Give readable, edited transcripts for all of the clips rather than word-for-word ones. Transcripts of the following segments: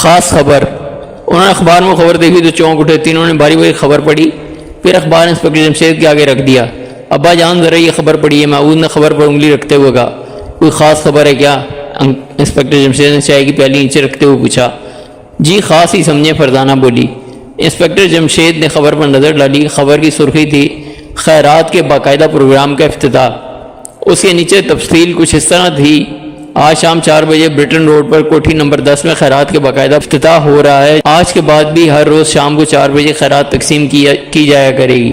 خاص خبر۔ انہوں نے اخبار میں خبر دیکھی تو چونک اٹھے، تینوں نے باری باری خبر پڑھی، پھر اخبار انسپکٹر جمشید کے آگے رکھ دیا۔ ابا جان ذرا یہ خبر پڑھی ہے۔ معبود نے خبر پر انگلی رکھتے ہوئے کہا۔ کوئی خاص خبر ہے کیا؟ انسپکٹر جمشید نے چائے کی پیالی نیچے رکھتے ہوئے پوچھا۔ جی خاص ہی سمجھے، فرزانہ بولی۔ انسپکٹر جمشید نے خبر پر نظر ڈالی۔ خبر کی سرخی تھی خیرات کے باقاعدہ پروگرام کا افتتاح۔ اس کے نیچے تفصیل کچھ اس طرح تھی: آج شام 4 بجے برٹن روڈ پر کوٹھی نمبر 10 میں خیرات کے باقاعدہ افتتاح ہو رہا ہے۔ آج کے بعد بھی ہر روز شام کو 4 بجے خیرات تقسیم کی جایا کرے گی۔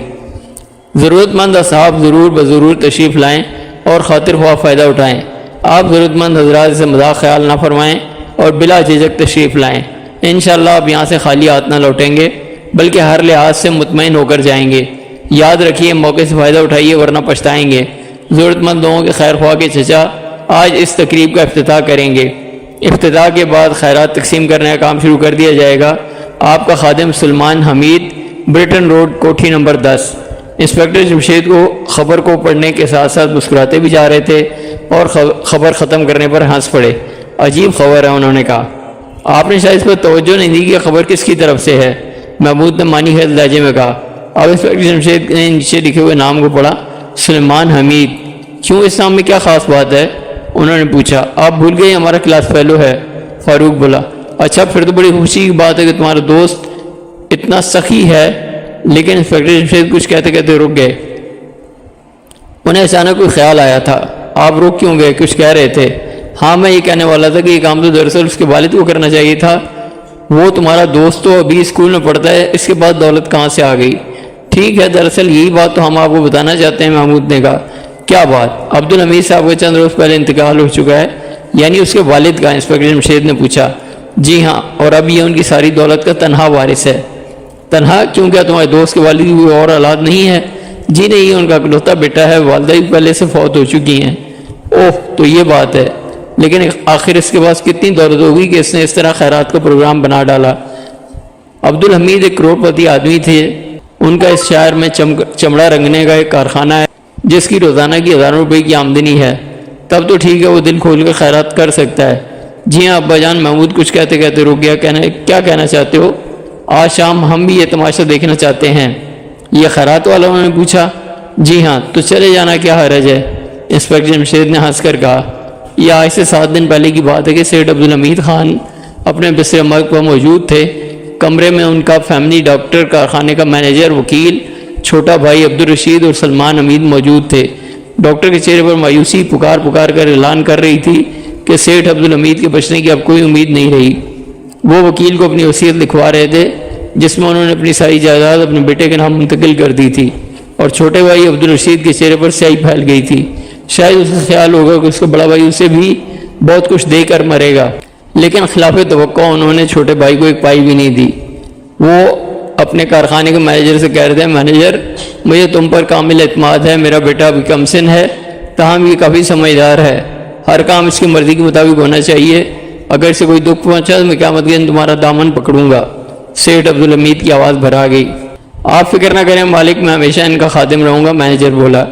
ضرورت مند اصحاب ضرور بضرور تشریف لائیں اور خاطر خواہ فائدہ اٹھائیں۔ آپ ضرورت مند حضرات سے مذاق خیال نہ فرمائیں اور بلا جھجک تشریف لائیں۔ انشاءاللہ آپ یہاں سے خالی ہاتھ نہ لوٹیں گے، بلکہ ہر لحاظ سے مطمئن ہو کر جائیں گے۔ یاد رکھیے، موقع سے فائدہ اٹھائیے ورنہ پچھتائیں گے۔ ضرورت مند لوگوں کے خیر خواہ کے چچا آج اس تقریب کا افتتاح کریں گے۔ افتتاح کے بعد خیرات تقسیم کرنے کا کام شروع کر دیا جائے گا۔ آپ کا خادم سلمان حمید، برٹن روڈ، کوٹھی نمبر 10۔ انسپکٹر جمشید کو خبر کو پڑھنے کے ساتھ ساتھ مسکراتے بھی جا رہے تھے اور خبر ختم کرنے پر ہنس پڑے۔ عجیب خبر ہے، انہوں نے کہا۔ آپ نے شاید اس پر توجہ نہیں دی کہ خبر کس کی طرف سے ہے؟ محمود نے مانی خیز لہجے میں کہا۔ اب انسپکٹر جمشید نے نیچے لکھے ہوئے نام کو پڑھا، سلمان حمید۔ کیوں، اس نام میں کیا خاص بات ہے؟ انہوں نے پوچھا۔ آپ بھول گئے ہمارا کلاس فیلو ہے، فاروق بولا۔ اچھا، پھر تو بڑی خوشی کی بات ہے کہ تمہارا دوست اتنا سخی ہے۔ لیکن انسپکٹر جمشید کچھ کہتے کہتے رک گئے۔ انہیں اچانک کوئی خیال آیا تھا۔ آپ رک کیوں گئے؟ کچھ کہہ رہے تھے۔ ہاں، میں یہ کہنے والا تھا کہ یہ کام تو دراصل اس کے والد کو کرنا چاہیے تھا۔ وہ تمہارا دوست تو ابھی اسکول میں پڑھتا ہے، اس کے بعد دولت کہاں سے آ گئی؟ ٹھیک ہے، دراصل یہی بات تو ہم آپ کو بتانا چاہتے ہیں، محمود نے کہا۔ کیا بات؟ عبدالحمید صاحب کا چند روز پہلے انتقال ہو چکا ہے، یعنی اس کے والد کا؟ انسپکٹر جمشید نے پوچھا۔ جی ہاں، اور اب یہ ان کی ساری دولت کا تنہا وارث ہے۔ تنہا کیوں؟ کیا تمہارے دوست کے والد کی کوئی اور اولاد نہیں ہے؟ جی نہیں، ان کا اکلوتا بیٹا ہے، والدہ بھی پہلے سے فوت ہو چکی ہیں۔ اوہ، تو یہ بات ہے۔ لیکن آخر اس کے پاس کتنی دولت ہوگی کہ اس نے اس طرح خیرات کا پروگرام بنا ڈالا؟ عبدالحمید ایک کروڑ پتی آدمی تھے۔ ان کا اس شہر میں چمڑا رنگنے کا ایک کارخانہ ہے جس کی روزانہ کی ہزاروں روپے کی آمدنی ہے۔ تب تو ٹھیک ہے، وہ دل کھول کے خیرات کر سکتا ہے۔ جی ہاں ابا جان، محمود کچھ کہتے کہتے رک گیا۔ کیا کہنا چاہتے ہو؟ آج شام ہم بھی یہ تماشا دیکھنا چاہتے ہیں۔ یہ خیرات والا؟ انہوں نے پوچھا۔ جی ہاں، تو چلے جانا، کیا حرج ہے؟ انسپکٹر جمشید نے ہنس کر کہا۔ یہ آج سے 7 دن پہلے کی بات ہے کہ سیٹھ عبدالحمید خان اپنے بستر مرگ پر موجود تھے۔ کمرے میں ان کا فیملی ڈاکٹر، کارخانے کا مینیجر، وکیل، چھوٹا بھائی عبدالرشید اور سلمان حمید موجود تھے۔ ڈاکٹر کے چہرے پر مایوسی پکار پکار کر اعلان کر رہی تھی کہ سیٹھ عبدالحمید کے بچنے کی اب کوئی امید نہیں رہی۔ وہ وکیل کو اپنی وصیت لکھوا رہے تھے جس میں انہوں نے اپنی ساری جائیداد اپنے بیٹے کے نام منتقل کر دی تھی، اور چھوٹے بھائی عبدالرشید کے چہرے پر سیاہی پھیل گئی تھی۔ شاید اسے خیال ہوگا کہ اس کا بڑا بھائی اسے بھی بہت کچھ دے کر مرے گا، لیکن خلاف توقع انہوں نے چھوٹے بھائی کو ایک پائی بھی نہیں دی۔ وہ اپنے کارخانے کے مینیجر سے کہہ رہے تھے، مینیجر مجھے تم پر کامل اعتماد ہے، میرا بیٹا ابھی کم سن ہے، تاہم یہ کافی سمجھدار ہے، ہر کام اس کی مرضی کے مطابق ہونا چاہیے، اگر اسے کوئی دکھ پہنچا تو میں قیامت کے دن تمہارا دامن پکڑوں گا۔ سیٹھ عبدالحمید کی آواز بھرا گئی۔ آپ فکر نہ کریں مالک، میں ہمیشہ ان کا خادم رہوں گا، مینیجر بولا۔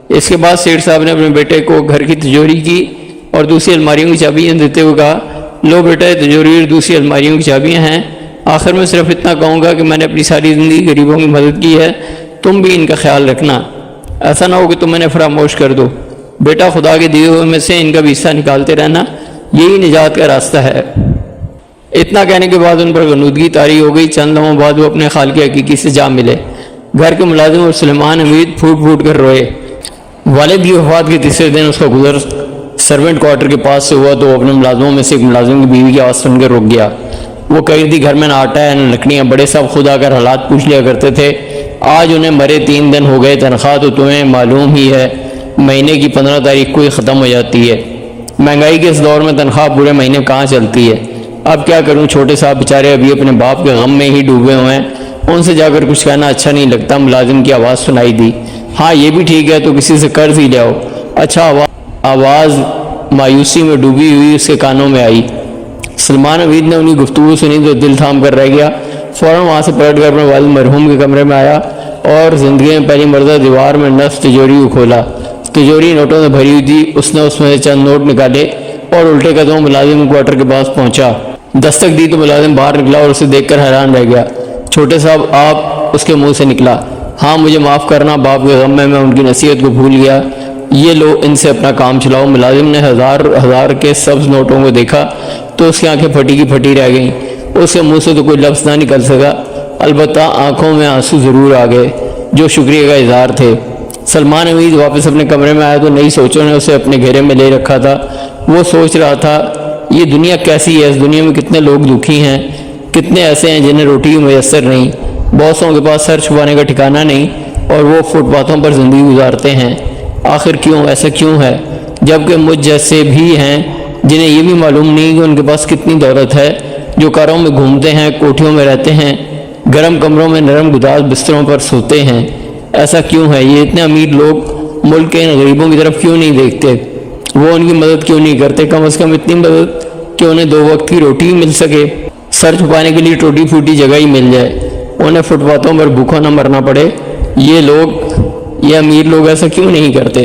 اس کے بعد سیٹھ صاحب نے اپنے بیٹے کو گھر کی تجوری کی اور دوسری الماریوں کی چابیاں دیتے ہوئے کہا، لو بیٹا، یہ تجوری اور دوسری الماریوں کی چابیاں ہیں۔ آخر میں صرف اتنا کہوں گا کہ میں نے اپنی ساری زندگی غریبوں کی مدد کی ہے، تم بھی ان کا خیال رکھنا، ایسا نہ ہو کہ تم انہیں فراموش کر دو۔ بیٹا، خدا کے دیے ہوئے میں سے ان کا بھی حصہ نکالتے رہنا، یہی نجات کا راستہ ہے۔ اتنا کہنے کے بعد ان پر غنودگی طاری ہو گئی۔ چند لمحوں بعد وہ اپنے خالق حقیقی سے جا ملے۔ گھر کے ملازم اور سلمان حمید پھوٹ پھوٹ کر روئے۔ والد کی وفات کے تیسرے دن اس کا گزر سرونٹ کوارٹر کے پاس سے ہوا تو وہ اپنے ملازموں میں سے ایک ملازم کی بیوی کی آواز سن کر رک گیا۔ وہ کہہ رہی تھی، گھر میں نہ آٹا ہے نہ لکڑیاں، بڑے صاحب خود آ کر حالات پوچھ لیا کرتے تھے، آج انہیں مرے 3 دن ہو گئے، تنخواہ تو تمہیں معلوم ہی ہے مہینے کی 15 تاریخ کو ہی ختم ہو جاتی ہے، مہنگائی کے اس دور میں تنخواہ پورے مہینے کہاں چلتی ہے، اب کیا کروں، چھوٹے صاحب بیچارے ابھی اپنے باپ کے غم میں ہی ڈوبے ہوئے ہیں، ان سے جا کر کچھ کہنا اچھا نہیں لگتا۔ ملازم کی آواز سنائی دی، ہاں یہ بھی ٹھیک ہے، تو کسی سے قرض ہی لاؤ۔ اچھا، آواز مایوسی میں ڈوبی ہوئی اس کے کانوں میں آئی۔ سلمان حمید نے انہیں گفتگو سنی تو دل تھام کر رہ گیا۔ فوراً وہاں سے پلٹ کر اپنے والد مرحوم کے کمرے میں آیا اور زندگی میں پہلی مرتبہ دیوار میں نصب تجوری کو کھولا۔ تجوری نوٹوں سے بھری ہوئی تھی۔ اس نے اس میں سے چند نوٹ نکالے اور الٹے قدموں ملازم کوارٹر کے پاس پہنچا۔ دستک دی تو ملازم باہر نکلا اور اسے دیکھ کر حیران رہ گیا۔ چھوٹے صاحب آپ، اس کے منہ سے نکلا۔ ہاں مجھے معاف کرنا، باپ کے غم میں ان کی نصیحت کو بھول گیا، یہ لو ان سے اپنا کام چلاؤ۔ ملازم نے ہزار کے سبز نوٹوں کو دیکھا تو اس کی آنکھیں پھٹی کی پھٹی رہ گئیں۔ اس کے منہ سے تو کوئی لفظ نہ نکل سکا، البتہ آنکھوں میں آنسو ضرور آ گئے جو شکریہ کا اظہار تھے۔ سلمان حمید واپس اپنے کمرے میں آیا تو نئی سوچوں نے اسے اپنے گھیرے میں لے رکھا تھا۔ وہ سوچ رہا تھا یہ دنیا کیسی ہے، اس دنیا میں کتنے لوگ دکھی ہیں، کتنے ایسے ہیں جنہیں روٹی میسر نہیں، بہتوں کے پاس سر چھپانے کا ٹھکانہ نہیں اور وہ فٹ پاتھوں پر زندگی گزارتے ہیں۔ آخر کیوں ایسا کیوں ہے؟ جبکہ مجھ جیسے بھی ہیں جنہیں یہ بھی معلوم نہیں کہ ان کے پاس کتنی دولت ہے، جو کاروں میں گھومتے ہیں، کوٹھیوں میں رہتے ہیں، گرم کمروں میں نرم گداز بستروں پر سوتے ہیں۔ ایسا کیوں ہے؟ یہ اتنے امیر لوگ ملک کے ان غریبوں کی طرف کیوں نہیں دیکھتے؟ وہ ان کی مدد کیوں نہیں کرتے؟ کم از کم اتنی مدد کہ انہیں 2 وقت کی روٹی مل سکے، سر چھپانے کے لیے ٹوٹی پھوٹی جگہ ہی مل جائے، انہیں فٹ پاتھوں پر بھوکا نہ مرنا پڑے۔ یہ امیر لوگ ایسا کیوں نہیں کرتے؟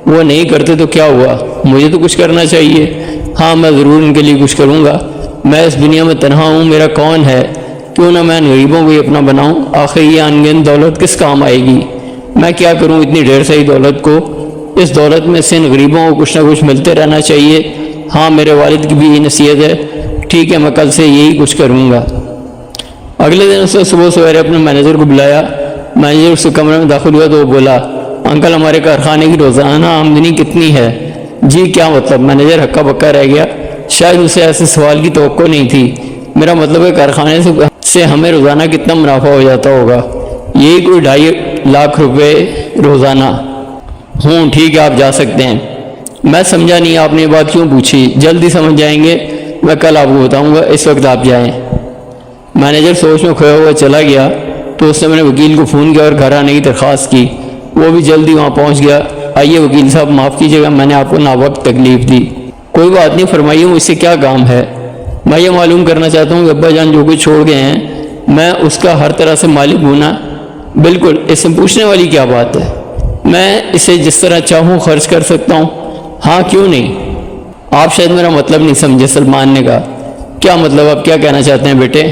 وہ نہیں کرتے تو کیا ہوا؟ مجھے تو کچھ کرنا چاہیے۔ ہاں میں ضرور ان کے لیے کچھ کروں گا۔ میں اس دنیا میں تنہا ہوں، میرا کون ہے؟ کیوں نہ میں ان غریبوں کو ہی اپنا بناؤں؟ آخر یہ انگن دولت کس کام آئے گی؟ میں کیا کروں اتنی ڈھیر ساری دولت کو؟ اس دولت میں سے ان غریبوں کو کچھ نہ کچھ ملتے رہنا چاہیے۔ ہاں میرے والد کی بھی یہ نصیحت ہے۔ ٹھیک ہے میں کل سے یہی کچھ کروں گا۔ اگلے دن اس نے صبح سویرے اپنے مینیجر کو بلایا۔ مینیجر اس کے کمرے میں داخل ہوا تو وہ بولا، انکل ہمارے کارخانے کی روزانہ آمدنی کتنی ہے؟ جی کیا مطلب؟ مینیجر ہکا بکا رہ گیا، شاید اسے ایسے سوال کی توقع نہیں تھی۔ میرا مطلب ہے کارخانے سے ہمیں روزانہ کتنا منافع ہو جاتا ہوگا؟ یہی کوئی 2.5 لاکھ روپے روزانہ۔ ٹھیک ہے آپ جا سکتے ہیں۔ میں سمجھا نہیں آپ نے یہ بات کیوں پوچھی؟ جلدی سمجھ جائیں گے، میں کل آپ کو بتاؤں گا، اس وقت آپ جائیں۔ مینیجر سوچ میں کھویا ہوا چلا گیا تو اس نے میرے وکیل کو فون کیا اور گھر آنے کی درخواست کی۔ وہ بھی جلدی وہاں پہنچ گیا۔ آئیے وکیل صاحب معاف کیجیے گا، میں نے آپ کو ناوقت تکلیف دی۔ کوئی بات نہیں، فرمائیے مجھ سے کیا کام ہے؟ میں یہ معلوم کرنا چاہتا ہوں کہ ابا جان جو کچھ چھوڑ گئے ہیں میں اس کا ہر طرح سے مالک ہوں نا؟ بالکل، اس سے پوچھنے والی کیا بات ہے؟ میں اسے جس طرح چاہوں خرچ کر سکتا ہوں۔ ہاں کیوں نہیں؟ آپ شاید میرا مطلب نہیں سمجھے، سلمان نے کہا۔ کیا مطلب؟ آپ کیا کہنا چاہتے ہیں بیٹے؟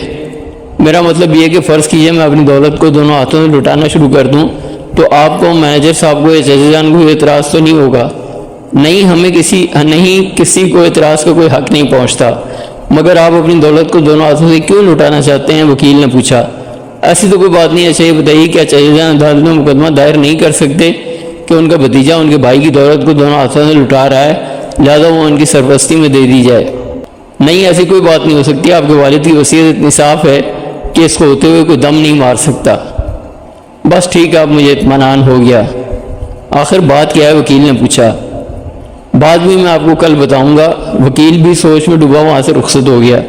میرا مطلب یہ کہ فرض کیجئے میں اپنی دولت کو دونوں ہاتھوں سے لٹانا شروع کر دوں تو آپ کو، مینیجر صاحب کو یا چچا جان کو اعتراض تو نہیں ہوگا؟ نہیں، ہمیں کسی کو اعتراض کا کوئی حق نہیں پہنچتا، مگر آپ اپنی دولت کو دونوں ہاتھوں سے کیوں لٹانا چاہتے ہیں؟ وکیل نے پوچھا۔ ایسی تو کوئی بات نہیں ہے، اچھا یہ بتائیے کیا چچا جان عدالت میں مقدمہ دائر نہیں کر سکتے کہ ان کا بھتیجا ان کے بھائی کی دولت کو دونوں ہاتھوں سے لٹا رہا ہے، لہذا وہ ان کی سرپرستی میں دے دی جائے؟ نہیں، ایسی کوئی بات نہیں ہو سکتی، آپ کے والد کی وصیت اتنی صاف ہے کہ اس کو ہوتے ہوئے کوئی دم نہیں مار سکتا۔ بس ٹھیک ہے، اب مجھے اطمینان ہو گیا۔ آخر بات کیا ہے؟ وکیل نے پوچھا۔ بات بھی میں آپ کو کل بتاؤں گا۔ وکیل بھی سوچ میں ڈوبا وہاں سے رخصت ہو گیا۔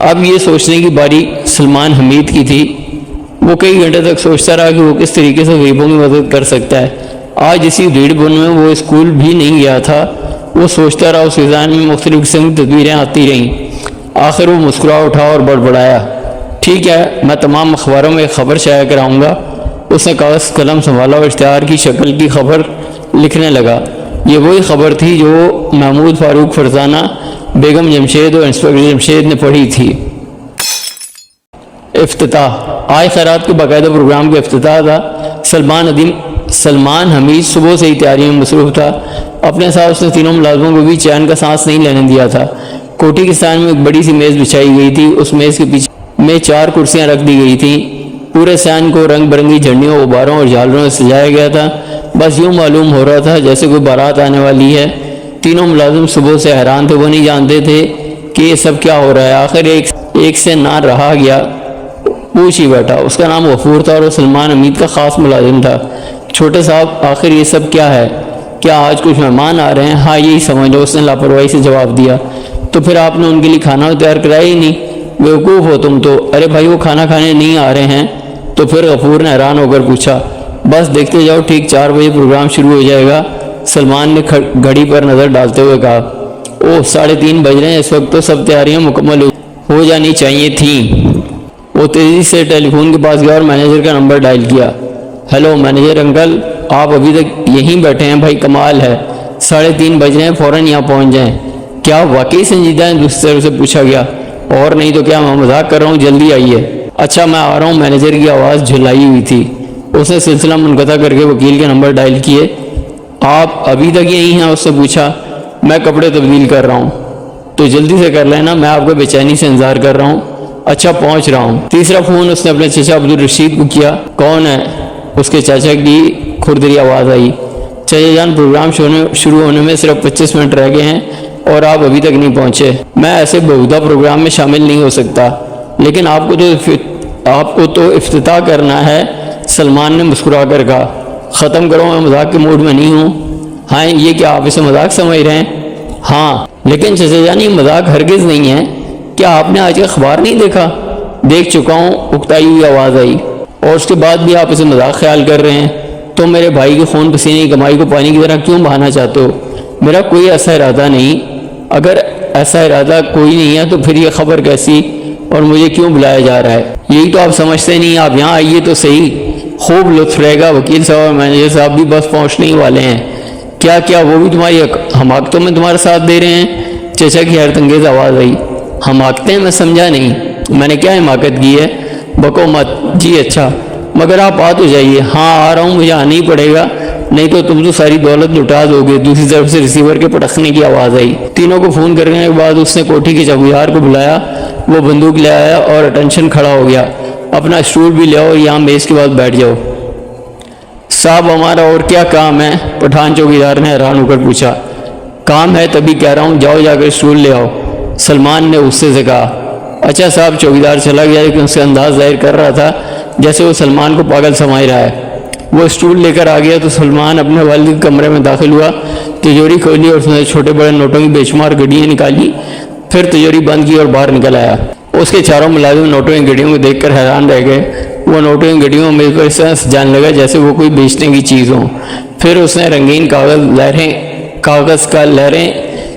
اب یہ سوچنے کی باری سلمان حمید کی تھی۔ وہ کئی گھنٹے تک سوچتا رہا کہ وہ کس طریقے سے غریبوں کی مدد کر سکتا ہے۔ آج اسی ریڑھ بن میں وہ اسکول بھی نہیں گیا تھا۔ وہ سوچتا رہا، اس کے ذہن میں مختلف قسم کی تصویریں آتی رہیں۔ آخر وہ مسکرا اٹھا اور بڑبڑایا، ٹھیک ہے میں تمام اخباروں میں ایک خبر شائع کراؤں گا۔ اس نے کاغذ قلم سنبھالا اور اشتہار کی شکل کی خبر لکھنے لگا۔ یہ وہی خبر تھی جو محمود فاروق فرزانہ، بیگم جمشید اور انسپکٹر جمشید نے پڑھی تھی۔ افتتاح۔ آج خیرات کے باقاعدہ پروگرام کا افتتاح تھا۔ سلمان حمید صبح سے ہی تیاریوں میں مصروف تھا۔ اپنے ساتھ اس نے تینوں ملازموں کو بھی چین کا سانس نہیں لینے دیا تھا۔ کوٹھی کے سائن میں ایک بڑی سی میز بچھائی گئی تھی۔ اس میز کے پیچھے میں 4 کرسیاں رکھ دی گئی تھیں۔ پورے سائن کو رنگ برنگی جھنڈیوں، غباروں اور جھالروں سے سجایا گیا تھا۔ بس یوں معلوم ہو رہا تھا جیسے کوئی بارات آنے والی ہے۔ تینوں ملازم صبح سے حیران تھے، وہ نہیں جانتے تھے کہ یہ سب کیا ہو رہا ہے۔ آخر ایک سے نہ رہا گیا، پوچھ ہی بیٹھا۔ اس کا نام غفور تھا اور وہ سلمان حمید کا خاص ملازم تھا۔ چھوٹے صاحب آخر یہ سب کیا ہے؟ کیا آج کچھ مہمان آ رہے ہیں؟ ہاں یہی سمجھ لو، اس نے لاپرواہی سے جواب دیا۔ تو پھر آپ نے ان کے لیے کھانا تیار کرایا ہی نہیں؟ بیوقوف ہو تم تو۔ ارے بھائی وہ کھانا کھانے نہیں آ رہے ہیں؟ تو پھر غفور نے حیران ہو کر پوچھا۔ بس دیکھتے جاؤ، ٹھیک 4 بجے پروگرام شروع ہو جائے گا۔ سلمان نے گھڑی پر نظر ڈالتے ہوئے کہا۔ اوہ 3:30 بج رہے ہیں، اس وقت تو سب تیاریاں مکمل ہو جانی چاہیے تھیں۔ وہ تیزی سے ٹیلی فون کے پاس گیا اور مینیجر کا نمبر ڈائل کیا۔ ہیلو مینیجر انکل، آپ ابھی تک یہیں بیٹھے ہیں؟ بھائی کمال ہے، 3:30 بج رہے ہیں، فوراً یہاں پہنچ جائیں۔ کیا واقعی سنجیدہ ہے؟ دوسری طرف سے پوچھا گیا۔ اور نہیں تو کیا، میں مذاق کر رہا ہوں، جلدی آئیے۔ اچھا میں آ رہا ہوں۔ مینیجر کی آواز جھلائی ہوئی تھی۔ اس نے سلسلہ منقطع کر کے وکیل کے نمبر ڈائل کیے۔ آپ ابھی تک یہی ہیں؟ اس سے پوچھا۔ میں کپڑے تبدیل کر رہا ہوں۔ تو جلدی سے کر لینا، میں آپ کا بے چینی سے انتظار کر رہا ہوں۔ اچھا پہنچ رہا ہوں۔ تیسرا فون اس نے اپنے چچا عبدالرشید کو کیا۔ کون ہے؟ اس کے چاچا کی کھردری آواز آئی۔ چچا جان، پروگرام شروع ہونے میں صرف 25 منٹ رہ گئے ہیں اور آپ ابھی تک نہیں پہنچے۔ میں ایسے بہودہ پروگرام میں شامل نہیں ہو سکتا، لیکن آپ کو تو افتتاح کرنا ہے، سلمان نے مسکرا کر کہا۔ ختم کرو، میں مذاق کے موڈ میں نہیں ہوں۔ ہاں یہ کیا آپ اسے مذاق سمجھ رہے ہیں؟ ہاں لیکن چچا جان یہ مذاق ہرگز نہیں ہے۔ کیا آپ نے آج کا اخبار نہیں دیکھا؟ دیکھ چکا ہوں، اکتائی ہوئی آواز آئی۔ اور اس کے بعد بھی آپ اسے مذاق خیال کر رہے ہیں؟ تم میرے بھائی کے خون پسینے کی کمائی کو پانی کی طرح کیوں بہانا چاہتے ہو؟ میرا کوئی ایسا ارادہ نہیں۔ اگر ایسا ارادہ کوئی نہیں ہے تو پھر یہ خبر کیسی اور مجھے کیوں بلایا جا رہا ہے؟ یہی تو آپ سمجھتے نہیں۔ آپ یہاں آئیے تو صحیح، خوب لطف رہے گا۔ وکیل صاحب اور مینیجر صاحب بھی بس پہنچنے ہی والے ہیں۔ کیا وہ بھی تمہاری حماقتوں میں تمہارا ساتھ دے رہے ہیں؟ چچا کی حیرت انگیز آواز آئی۔ حماقتیں؟ میں سمجھا نہیں، میں نے کیا حماقت کی ہے؟ بکو مت۔ جی اچھا، مگر آپ آ تو جائیے۔ ہاں آ رہا ہوں، مجھے آنا ہی پڑے گا، نہیں تو تم تو ساری دولت لٹا دو گے۔ دوسری طرف سے ریسیور کے پٹخنے کی آواز آئی۔ تینوں کو فون کرنے کے بعد اس نے کوٹھی کے چوکیدار کو بلایا۔ وہ بندوق لے آیا اور اٹینشن کھڑا ہو گیا۔ اپنا اسٹول بھی لے آؤ اور یہاں میز کے بعد بیٹھ جاؤ۔ صاحب ہمارا اور کیا کام ہے؟ پٹھان چوکیدار نے حیران ہو کر پوچھا۔ کام ہے تبھی کہہ رہا ہوں، جاؤ جا کر اسٹول لے آؤ، سلمان نے غصے سے کہا۔ اچھا صاحب، چوکیدار چلا گیا، لیکن اس کا انداز ظاہر کر رہا تھا جیسے وہ سلمان کو پاگل سمجھ رہا ہے۔ وہ اسٹول لے کر آ گیا تو سلمان اپنے والد کے کمرے میں داخل ہوا۔ تجوری کھولی اور اس نے چھوٹے بڑے نوٹوں کی بے شمار گڈیاں نکالی، پھر تجوری بند کی اور باہر نکل آیا۔ اس کے چاروں ملازم نوٹوں کی گڈیوں کو دیکھ کر حیران رہ گئے۔ وہ نوٹوں کی گڈیوں میں اس طرح جان لگا جیسے وہ کوئی بیچنے کی چیز ہو۔ پھر اس نے رنگین کاغذ کا لہریں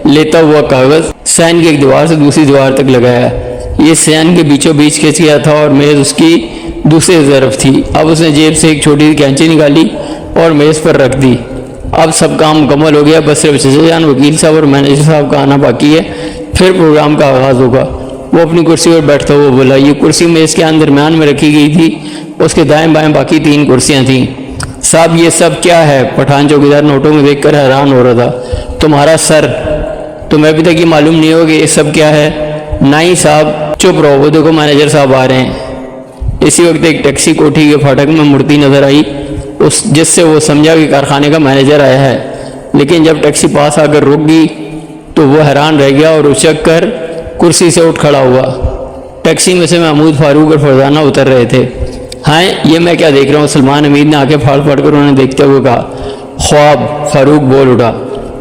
لیتا ہوا کاغذ سین کی ایک دیوار سے دوسری دیوار تک لگایا۔ یہ سین کے بیچوں بیچ کھینچ گیا تھا اور میز اس کی دوسری طرف تھی۔ اب اس نے جیب سے ایک چھوٹی سی کینچی نکالی اور میز پر رکھ دی۔ اب سب کام مکمل ہو گیا، بس صرف چچا جان، وکیل صاحب اور مینیجر صاحب کا آنا باقی ہے، پھر پروگرام کا آغاز ہوگا۔ وہ اپنی کرسی پر بیٹھتا ہوا بولا۔ یہ کرسی میز کے درمیان میں رکھی گئی تھی، اس کے دائیں بائیں باقی 3 کرسیاں تھیں۔ صاحب یہ سب کیا ہے؟ پٹھان چوکیدار نوٹوں میں دیکھ کر حیران ہو رہا تھا۔ تمہارا سر؟ تمہیں ابھی تک یہ معلوم نہیں ہو کہ یہ سب کیا ہے؟ نہیں صاحب، چپ رہو، وہ دیکھو مینیجر صاحب آ رہے ہیں۔ اسی وقت ایک ٹیکسی کوٹھی کے پھاٹک میں مڑتی نظر آئی، جس سے وہ سمجھا کہ کارخانے کا مینیجر آیا ہے۔ لیکن جب ٹیکسی پاس آ کر رک گئی تو وہ حیران رہ گیا اور اچک کر کرسی سے اٹھ کھڑا ہوا۔ ٹیکسی میں سے محمود فاروق اور فرزانہ اتر رہے تھے۔ ہاں یہ میں کیا دیکھ رہا ہوں؟ سلمان امید نے آنکھیں پھاڑ پھاڑ کر انہیں دیکھتے ہوئے کہا۔ خواب؟ فاروق بول اٹھا۔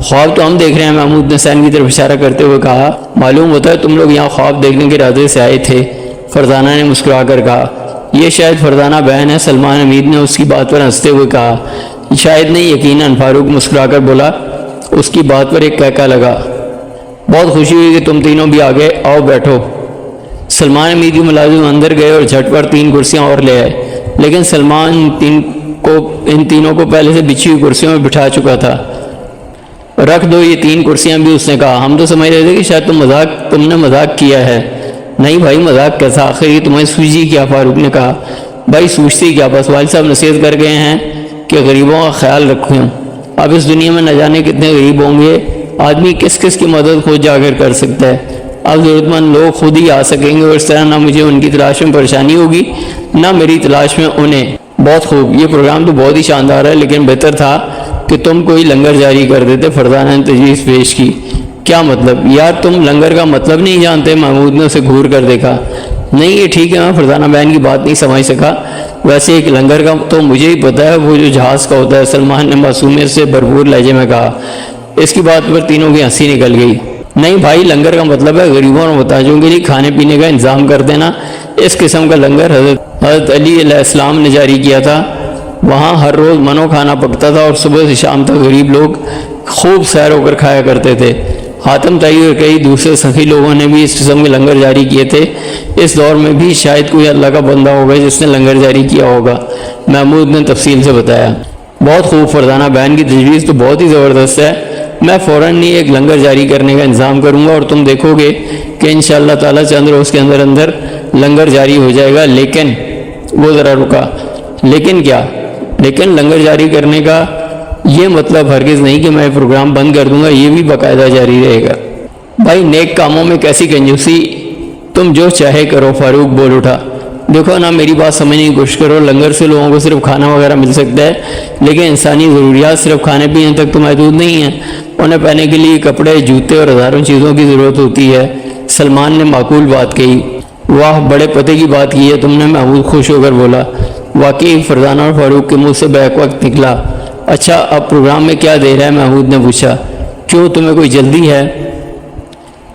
خواب تو ہم دیکھ رہے ہیں، محمود نے سین کی طرف اشارہ کرتے ہوئے کہا۔ معلوم ہوتا ہے تم لوگ یہاں خواب دیکھنے کے ارادے سے آئے تھے، فرزانہ نے مسکرا کر کہا۔ یہ شاید فرزانہ بہن ہے، سلمان امید نے اس کی بات پر ہنستے ہوئے کہا۔ شاید نہیں، یقیناً، فاروق مسکرا کر بولا۔ اس کی بات پر ایک کہکا لگا۔ بہت خوشی ہوئی کہ تم تینوں بھی آ گئے، آؤ بیٹھو۔ سلمان امید کے ملازم اندر گئے اور جھٹ پر 3 کرسیاں اور لے آئے، لیکن سلمان ان تینوں کو پہلے سے بچھی ہوئی کرسیوں میں بٹھا چکا تھا۔ رکھ دو یہ 3 کرسیاں بھی، اس نے کہا۔ ہم تو سمجھ رہے تھے کہ شاید تم نے مذاق کیا ہے۔ نہیں بھائی، مذاق کیسا؟ آخر یہ تمہیں سوجی کیا؟ فاروق نے کہا۔ بھائی سوچتی کیا، بس والد صاحب نصیحت کر گئے ہیں کہ غریبوں کا خیال رکھیں۔ اب اس دنیا میں نہ جانے کتنے غریب ہوں گے، آدمی کس کی مدد خود جا کر کر سکتا ہے۔ اب ضرورت مند لوگ خود ہی آ سکیں گے اور اس طرح نہ مجھے ان کی تلاش میں پریشانی ہوگی، نہ میری تلاش میں انہیں۔ بہت خوب، یہ پروگرام تو بہت ہی شاندار ہے، لیکن بہتر تھا کہ تم کوئی لنگر جاری کر دیتے، فرزانہ نے تجویز پیش کی۔ کیا مطلب؟ یار تم لنگر کا مطلب نہیں جانتے؟ محمود نے اسے گھور کر دیکھا۔ نہیں یہ ٹھیک ہے، میں فرزانہ بہن کی بات نہیں سمجھ سکا، ویسے ایک لنگر کا تو مجھے ہی پتہ ہے، وہ جو جہاز کا ہوتا ہے، سلمان نے معصومیت سے بھرپور لہجے میں کہا۔ اس کی بات پر تینوں کی ہنسی نکل گئی۔ نہیں بھائی، لنگر کا مطلب ہے غریبوں اور محتاجوں کے لیے کھانے پینے کا انتظام کر دینا۔ اس قسم کا لنگر حضرت علی علیہ السلام نے جاری کیا تھا۔ وہاں ہر روز منو کھانا پکتا تھا اور صبح سے شام تک غریب لوگ خوب سیر ہو کر کھایا کرتے تھے۔ حاتم طائی اور کئی دوسرے سخی لوگوں نے بھی اس قسم کے لنگر جاری کیے تھے۔ اس دور میں بھی شاید کوئی اللہ کا بندہ ہوگا جس نے لنگر جاری کیا ہوگا، محمود نے تفصیل سے بتایا۔ بہت خوب فرزانہ بہن کی تجویز تو بہت ہی زبردست ہے، میں فوراً ہی ایک لنگر جاری کرنے کا انتظام کروں گا اور تم دیکھو گے کہ انشاءاللہ تعالیٰ چند روز کے اندر اندر لنگر جاری ہو جائے گا۔ لیکن وہ ذرا رکا، لیکن کیا؟ لیکن لنگر جاری کرنے کا یہ مطلب ہرگز نہیں کہ میں پروگرام بند کر دوں گا، یہ بھی باقاعدہ جاری رہے گا۔ بھائی نیک کاموں میں کیسی کنجوسی، تم جو چاہے کرو، فاروق بول اٹھا۔ دیکھو نا، میری بات سمجھنے کی کوشش کرو، لنگر سے لوگوں کو صرف کھانا وغیرہ مل سکتا ہے، لیکن انسانی ضروریات صرف کھانے پینے تک تو محدود نہیں ہیں، انہیں پہننے کے لیے کپڑے، جوتے اور ہزاروں چیزوں کی ضرورت ہوتی ہے۔ سلمان نے معقول بات کہی۔ واہ، بڑے پتے کی بات کی ہے تم نے، محمود خوش ہو کر بولا۔ واقعی فرزانہ اور فاروق کے منہ سے بیک وقت نکلا۔ اچھا، اب پروگرام میں کیا دیر ہے؟ محمود نے پوچھا۔ کیوں، تمہیں کوئی جلدی ہے؟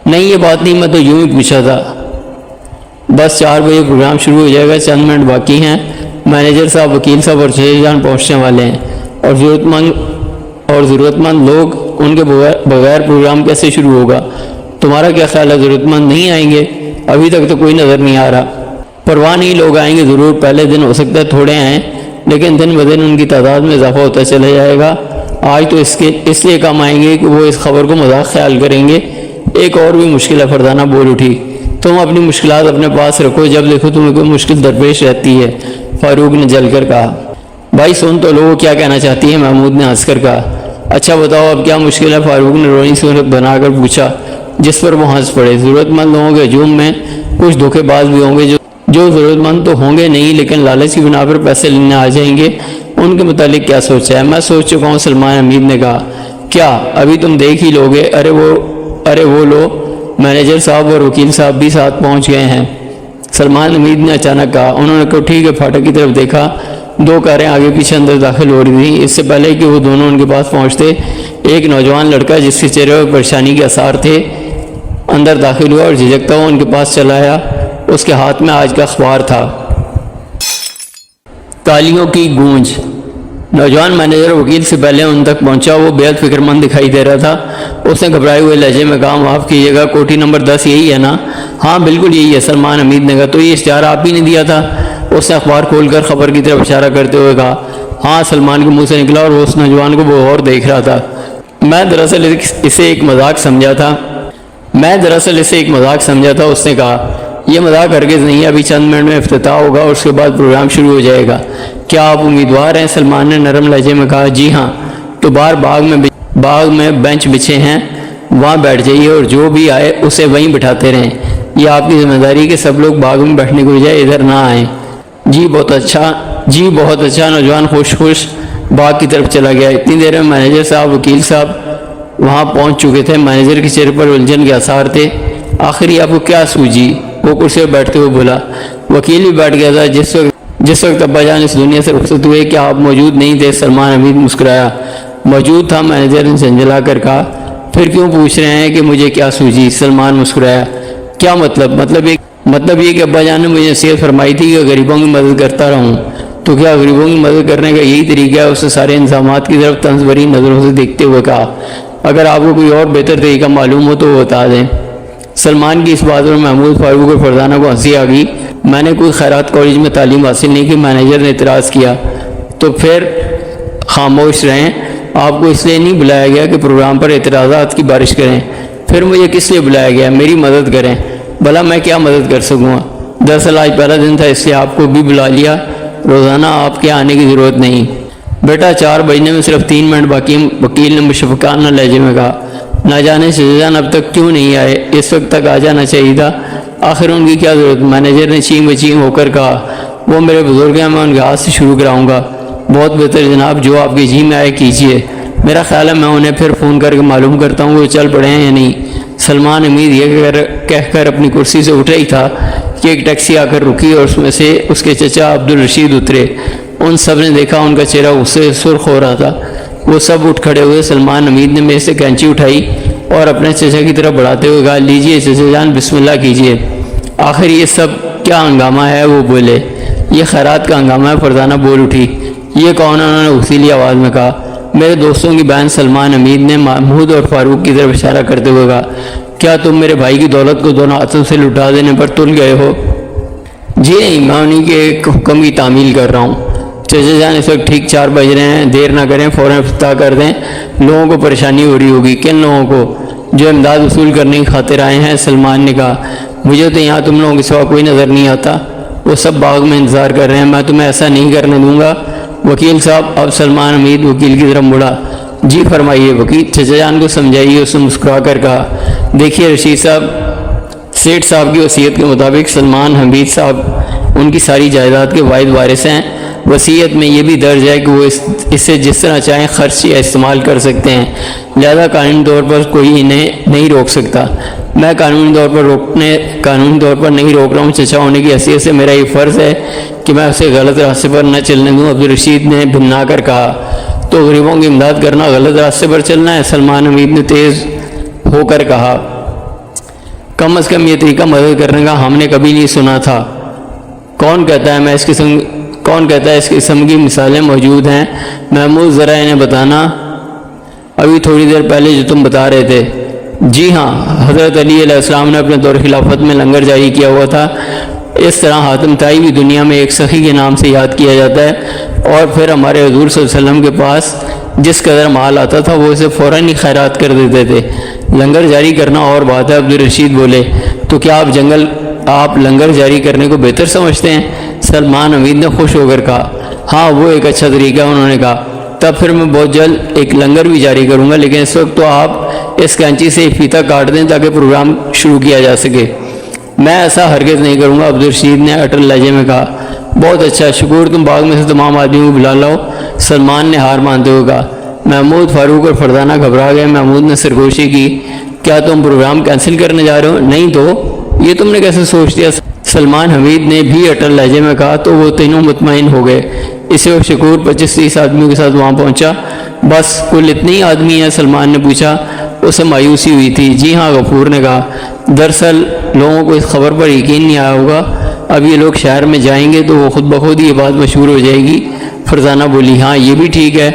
نہیں، یہ بات نہیں، میں تو یوں ہی پوچھا تھا۔ بس 4 بجے پروگرام شروع ہو جائے گا، چند منٹ باقی ہیں۔ مینیجر صاحب، وکیل صاحب اور چچا جان پہنچنے والے ہیں، اور ضرورت مند لوگ، ان کے بغیر پروگرام کیسے شروع ہوگا؟ تمہارا کیا خیال ہے، ضرورت مند نہیں آئیں گے؟ ابھی تک تو کوئی نظر نہیں آ رہا۔ پرواہ نہیں، لوگ آئیں گے ضرور، پہلے دن ہو سکتا ہے تھوڑے آئیں، لیکن دن بدن ان کی تعداد میں اضافہ ہوتا چلا جائے گا۔ آج تو اس لیے کم آئیں گے کہ وہ اس خبر کو مذاق خیال کریں گے۔ ایک اور بھی مشکل ہے، فرزانہ بول اٹھی۔ تم اپنی مشکلات اپنے پاس رکھو، جب دیکھو تمہیں کوئی مشکل درپیش رہتی ہے، فاروق نے جل کر کہا۔ بھائی سن تو لو، کیا کہنا چاہتی ہے؟ محمود نے ہنس کر کہا۔ اچھا بتاؤ، اب کیا مشکل ہے؟ فاروق نے رونی صورت بنا کر پوچھا، جس پر وہ ہنس پڑے۔ ضرورت مند لوگوں کے ہجوم میں کچھ دھوکے باز بھی ہوں گے جو ضرورت مند تو ہوں گے نہیں، لیکن لالچ کی بنا پر پیسے لینے آ جائیں گے۔ ان کے متعلق کیا سوچا ہے؟ میں سوچ چکا ہوں، سلمان حمید نے کہا۔ کیا؟ ابھی تم دیکھ ہی لوگے۔ ارے وہ لو، مینیجر صاحب اور وکیل صاحب بھی ساتھ پہنچ گئے ہیں، سلمان حمید نے اچانک کہا۔ انہوں نے کوٹھی کے پھاٹک کی طرف دیکھا، 2 کاریں آگے پیچھے اندر داخل ہو رہی تھیں۔ اس سے پہلے کہ وہ دونوں ان کے پاس پہنچتے، ایک نوجوان لڑکا جس کے چہرے پر پریشانی کے آثار تھے اندر داخل ہوا اور جھجکتا ہوا ان کے پاس چلا آیا۔ اس کے ہاتھ میں آج کا اخبار تھا۔ تالیوں کی گونج۔ نوجوان مینیجر وکیل سے پہلے ان تک پہنچا، وہ بےحد فکر مند دکھائی دے رہا تھا۔ اس نے گھبرائے ہوئے لہجے میں کہا، معاف کیجیے گا، کوٹھی نمبر 10 یہی ہے نا؟ ہاں بالکل یہی ہے، سلمان حمید نے کہا۔ تو یہ اشتہار آپ ہی نے دیا تھا؟ اس نے اخبار کھول کر خبر کی طرف اشارہ کرتے ہوئے کہا۔ ہاں، سلمان کے منہ سے نکلا، اور وہ اس نوجوان کو بغور دیکھ رہا تھا۔ میں دراصل اسے ایک مذاق سمجھا تھا، اس نے کہا۔ یہ مذاق ہرگز نہیں ہے، ابھی چند منٹ میں افتتاح ہوگا اور اس کے بعد پروگرام شروع ہو جائے گا۔ کیا آپ امیدوار ہیں؟ سلمان نے نرم لہجے میں کہا۔ جی ہاں۔ تو باہر باغ میں بینچ بچھے ہیں، وہاں بیٹھ جائیے اور جو بھی آئے اسے وہیں بٹھاتے رہیں۔ یہ آپ کی ذمہ داری کہ سب لوگ باغ میں بیٹھنے کو بجائے ادھر نہ آئیں۔ جی بہت اچھا۔ نوجوان خوش باغ کی طرف چلا گیا۔ اتنی دیر میں مینیجر صاحب، وکیل صاحب وہاں پہنچ چکے تھے۔ مینیجر کے چہرے پر الجھن کے آثار تھے۔ آخر یہ آپ کو کیا سوجی؟ وہ کرسی پر بیٹھتے ہوئے بولا۔ وکیل بھی بیٹھ گیا تھا۔ جس وقت ابا جان اس دنیا سے رخصت ہوئے، کیا آپ موجود نہیں تھے؟ سلمان حمید مسکرایا۔ موجود تھا، مینیجر نے جھنجھلا کر کہا۔ پھر کیوں پوچھ رہے ہیں کہ مجھے کیا سوجی؟ سلمان مسکرایا۔ کیا مطلب یہ کہ ابا جان نے مجھے نصیحت فرمائی تھی کہ غریبوں کی مدد کرتا رہوں۔ تو کیا غریبوں کی مدد کرنے کا یہی طریقہ ہے؟ اس نے سارے انتظامات کی طرف طنز بھری نظروں سے دیکھتے ہوئے کہا۔ اگر آپ کو کوئی اور بہتر طریقہ معلوم ہو تو وہ بتا دیں۔ سلمان کی اس بات پر محمود، فاروق اور فرزانہ کو ہنسی آ گئی۔ میں نے کوئی خیرات کالج میں تعلیم حاصل نہیں کی، مینیجر نے اعتراض کیا۔ تو پھر خاموش رہیں، آپ کو اس لیے نہیں بلایا گیا کہ پروگرام پر اعتراضات کی بارش کریں۔ پھر مجھے کس لیے بلایا گیا؟ میری مدد کریں۔ بھلا میں کیا مدد کر سکوں گا؟ دراصل آج پہلا دن تھا، اس لیے آپ کو بھی بلا لیا۔ روزانہ آپ کے آنے کی ضرورت نہیں۔ بیٹا 4 بجنے میں صرف 3 منٹ باقی، وکیل نے مشفقانہ لہجے میں کہا۔ نہ جانے چچا جان اب تک کیوں نہیں آئے؟ اس وقت تک آ جانا چاہیے تھا۔ آخر ان کی کیا ضرورت؟ مینیجر نے چین بچین ہو کر کہا۔ وہ میرے بزرگ ہیں، میں ان کے ہاتھ سے شروع کراؤں گا۔ بہت بہتر جناب، جو آپ کے جی میں آئے کیجیے۔ میرا خیال ہے میں انہیں پھر فون کر کے معلوم کرتا ہوں کہ وہ چل پڑے ہیں یا نہیں۔ سلمان حمید یہ کہہ کر اپنی کرسی سے اٹھ رہی تھا کہ ایک ٹیکسی آ کر رکی اور اس میں سے اس کے چچا عبدالرشید اترے۔ ان سب نے دیکھا، ان کا چہرہ غصے سے سرخ ہو رہا تھا۔ وہ سب اٹھ کھڑے ہوئے۔ سلمان حمید نے میز سے کینچی اٹھائی اور اپنے چچا کی طرف بڑھاتے ہوئے کہا، لیجیے چچا جان، بسم اللہ کیجیے۔ آخر یہ سب کیا ہنگامہ ہے؟ وہ بولے۔ یہ خیرات کا ہنگامہ ہے، فرزانہ بول اٹھی۔ یہ کون ہے؟ انہوں نے غصیلی آواز میں کہا۔ میرے دوستوں کی بہن سلمان حمید نے محمود اور فاروق کی طرف اشارہ کرتے ہوئے کہا۔ کیا تم میرے بھائی کی دولت کو دونوں ہاتھوں سے لٹا دینے پر تل گئے ہو؟ جی نہیں، میں انہیں کے ایک حکم کی تعمیل کر رہا ہوں۔ چچا جان اس وقت ٹھیک 4 بج رہے ہیں، دیر نہ کریں، فوراً افتتاح کر دیں، لوگوں کو پریشانی ہو رہی ہوگی۔ کن لوگوں کو؟ جو امداد وصول کرنے کی خاطر آئے ہیں۔ سلمان نے کہا مجھے تو یہاں تم لوگوں کے سوا کوئی نظر نہیں آتا، وہ سب باغ میں انتظار کر رہے ہیں، میں تمہیں ایسا نہیں کرنے دوں گا۔ وکیل صاحب، اب سلمان حمید وکیل کی طرف مڑا۔ جی فرمائیے وکیل، چچا جان کو سمجھائیے۔ اس نے مسکرا کر کہا دیکھیے رشید صاحب، سیٹھ صاحب کی وصیت کے مطابق سلمان حمید صاحب ان کی ساری جائیداد کے واحد وارث ہیں۔ وصیت میں یہ بھی درج ہے کہ وہ اسے جس طرح چاہیں خرچ یا استعمال کر سکتے ہیں، لہذا قانونی طور پر کوئی انہیں نہیں روک سکتا۔ میں قانونی طور پر نہیں روک رہا ہوں، چچا ہونے کی حیثیت سے میرا یہ فرض ہے کہ میں اسے غلط راستے پر نہ چلنے دوں۔ عبدالرشید نے بھننا کر کہا تو غریبوں کی امداد کرنا غلط راستے پر چلنا ہے؟ سلمان حمید نے تیز ہو کر کہا کم از کم یہ طریقہ مدد کرنے کا ہم نے کبھی نہیں سنا تھا۔ کون کہتا ہے اس قسم کی مثالیں موجود ہیں؟ محمود ذرا انہیں بتانا۔ ابھی تھوڑی دیر پہلے جو تم بتا رہے تھے۔ جی ہاں، حضرت علی علیہ السلام نے اپنے دور خلافت میں لنگر جاری کیا ہوا تھا۔ اس طرح حاتم طائی بھی دنیا میں ایک سخی کے نام سے یاد کیا جاتا ہے، اور پھر ہمارے حضور صلی اللہ علیہ وسلم کے پاس جس قدر مال آتا تھا وہ اسے فوراً ہی خیرات کر دیتے تھے۔ لنگر جاری کرنا اور بات ہے۔ عبدالرشید بولے تو کیا آپ لنگر جاری کرنے کو بہتر سمجھتے ہیں؟ سلمان حمید نے خوش ہو کر کہا ہاں وہ ایک اچھا طریقہ ہے۔ انہوں نے کہا تب پھر میں بہت جلد ایک لنگر بھی جاری کروں گا، لیکن اس وقت تو آپ اس کینچی سے ایک فیتہ کاٹ دیں تاکہ پروگرام شروع کیا جا سکے۔ میں ایسا ہرگز نہیں کروں گا، عبدالرشید نے اٹل لہجے میں کہا۔ بہت اچھا، شکور، تم باغ میں سے تمام آدمیوں کو بلا لاؤ، سلمان نے ہار مانتے ہوئے کہا۔ محمود، فاروق اور فردانہ گھبرا گئے۔ محمود نے سرگوشی کی کیا تم پروگرام کینسل کرنے جا رہے ہو؟ نہیں تو یہ تم نے کیسے سوچ دیا؟ سلمان حمید نے بھی اٹل لہجے میں کہا۔ تو وہ تینوں مطمئن ہو گئے۔ اسے وہ شکور 25-30 آدمیوں کے ساتھ وہاں پہنچا۔ بس کل اتنے ہی آدمی ہیں؟ سلمان نے پوچھا۔ اسے مایوسی ہوئی تھی۔ جی ہاں، غفور نے کہا۔ دراصل لوگوں کو اس خبر پر یقین نہیں آیا ہوگا، اب یہ لوگ شہر میں جائیں گے تو وہ خود بخود یہ بات مشہور ہو جائے گی۔ فرزانہ بولی ہاں یہ بھی ٹھیک ہے۔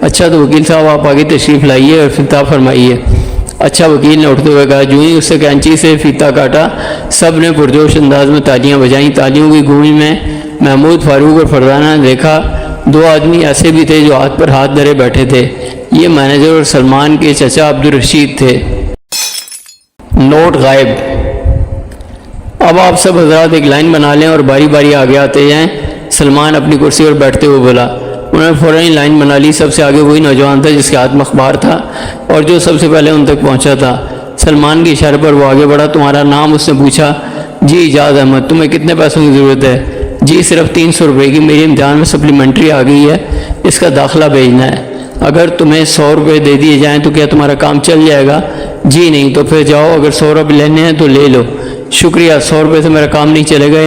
اچھا تو وکیل صاحب آپ آگے تشریف لائیے اور افتتاح فرمائیے۔ اچھا، وکیل نے اٹھتے ہوئے کہا۔ جو ہی اس سے کینچی سے فیتہ کاٹا، سب نے پرجوش انداز میں تالیاں بجائیں۔ تالیوں کی گونج میں محمود، فاروق اور فرزانہ نے دیکھا 2 آدمی ایسے بھی تھے جو ہاتھ پر ہاتھ دھرے بیٹھے تھے۔ یہ مینیجر اور سلمان کے چچا عبدالرشید تھے۔ نوٹ غائب۔ اب آپ سب حضرات ایک لائن بنا لیں اور باری باری آگے آتے جائیں۔ سلمان اپنی کرسی پر بیٹھتے ہوئے بولا۔ انہوں نے فوراً ہی لائن بنا لی۔ سب سے آگے وہی نوجوان تھا جس کے ہاتھ میں اخبار تھا اور جو سب سے پہلے ان تک پہنچا تھا۔ سلمان کے اشارے پر وہ آگے بڑھا۔ تمہارا نام؟ اس نے پوچھا۔ جی اجاز احمد۔ تمہیں کتنے پیسوں کی ضرورت ہے؟ جی صرف 300 روپے کی، میری امتحان میں سپلیمنٹری آ گئی ہے، اس کا داخلہ بھیجنا ہے۔ اگر تمہیں 100 روپے دے دیے جائیں تو کیا تمہارا کام چل جائے گا؟ جی نہیں۔ تو پھر جاؤ، اگر 100 روپے لینے ہیں تو لے لو۔ شکریہ، 100 روپے سے میرا کام نہیں چلے گا۔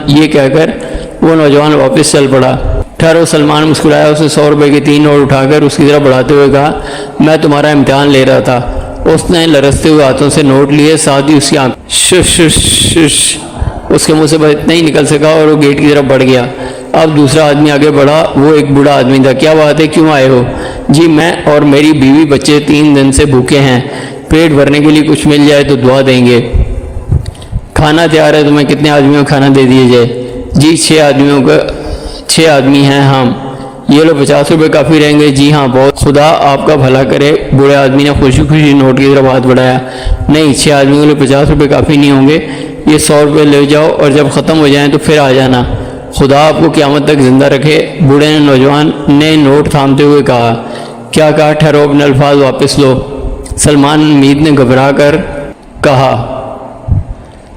یہ کہہ کر وہ نوجوان واپس چل پڑا۔ ٹھہرو، سلمان مسکرایا۔ اسے 100 روپے کے 3 نوٹ اٹھا کر اس کی طرف بڑھاتے ہوئے کہا میں تمہارا امتحان لے رہا تھا۔ اس نے لرزتے ہوئے ہاتھوں سے نوٹ لیے، ساتھ ہی اس کی آنکھ اس کے منہ سے بس اتنا ہی نکل سکا اور وہ گیٹ کی طرف بڑھ گیا۔ اب دوسرا آدمی آگے بڑھا۔ وہ ایک بوڑھا آدمی تھا۔ کیا بات ہے، کیوں آئے ہو؟ جی میں اور میری بیوی بچے 3 دن سے بھوکے ہیں، پیٹ بھرنے کے لیے کچھ مل جائے تو دعا دیں گے۔ کھانا تیار ہے، تمہیں کتنے آدمیوں کو کھانا دے دیے جائے؟ جی 6 آدمی ہیں ہم۔ یہ لو 50 روپے کافی رہیں گے؟ جی ہاں بہت، خدا آپ کا بھلا کرے۔ بوڑھے آدمی نے خوشی خوشی نوٹ کی طرف ہاتھ بڑھایا۔ نہیں، 6 آدمیوں کے لیے 50 روپے کافی نہیں ہوں گے، یہ 100 روپے لے جاؤ اور جب ختم ہو جائیں تو پھر آ جانا۔ خدا آپ کو قیامت تک زندہ رکھے۔ بوڑھے نے نوجوان نے نوٹ تھامتے ہوئے کہا۔ کیا کہا؟ ٹھہرو، اپنے الفاظ واپس لو، سلمان حمید نے گھبرا کر کہا،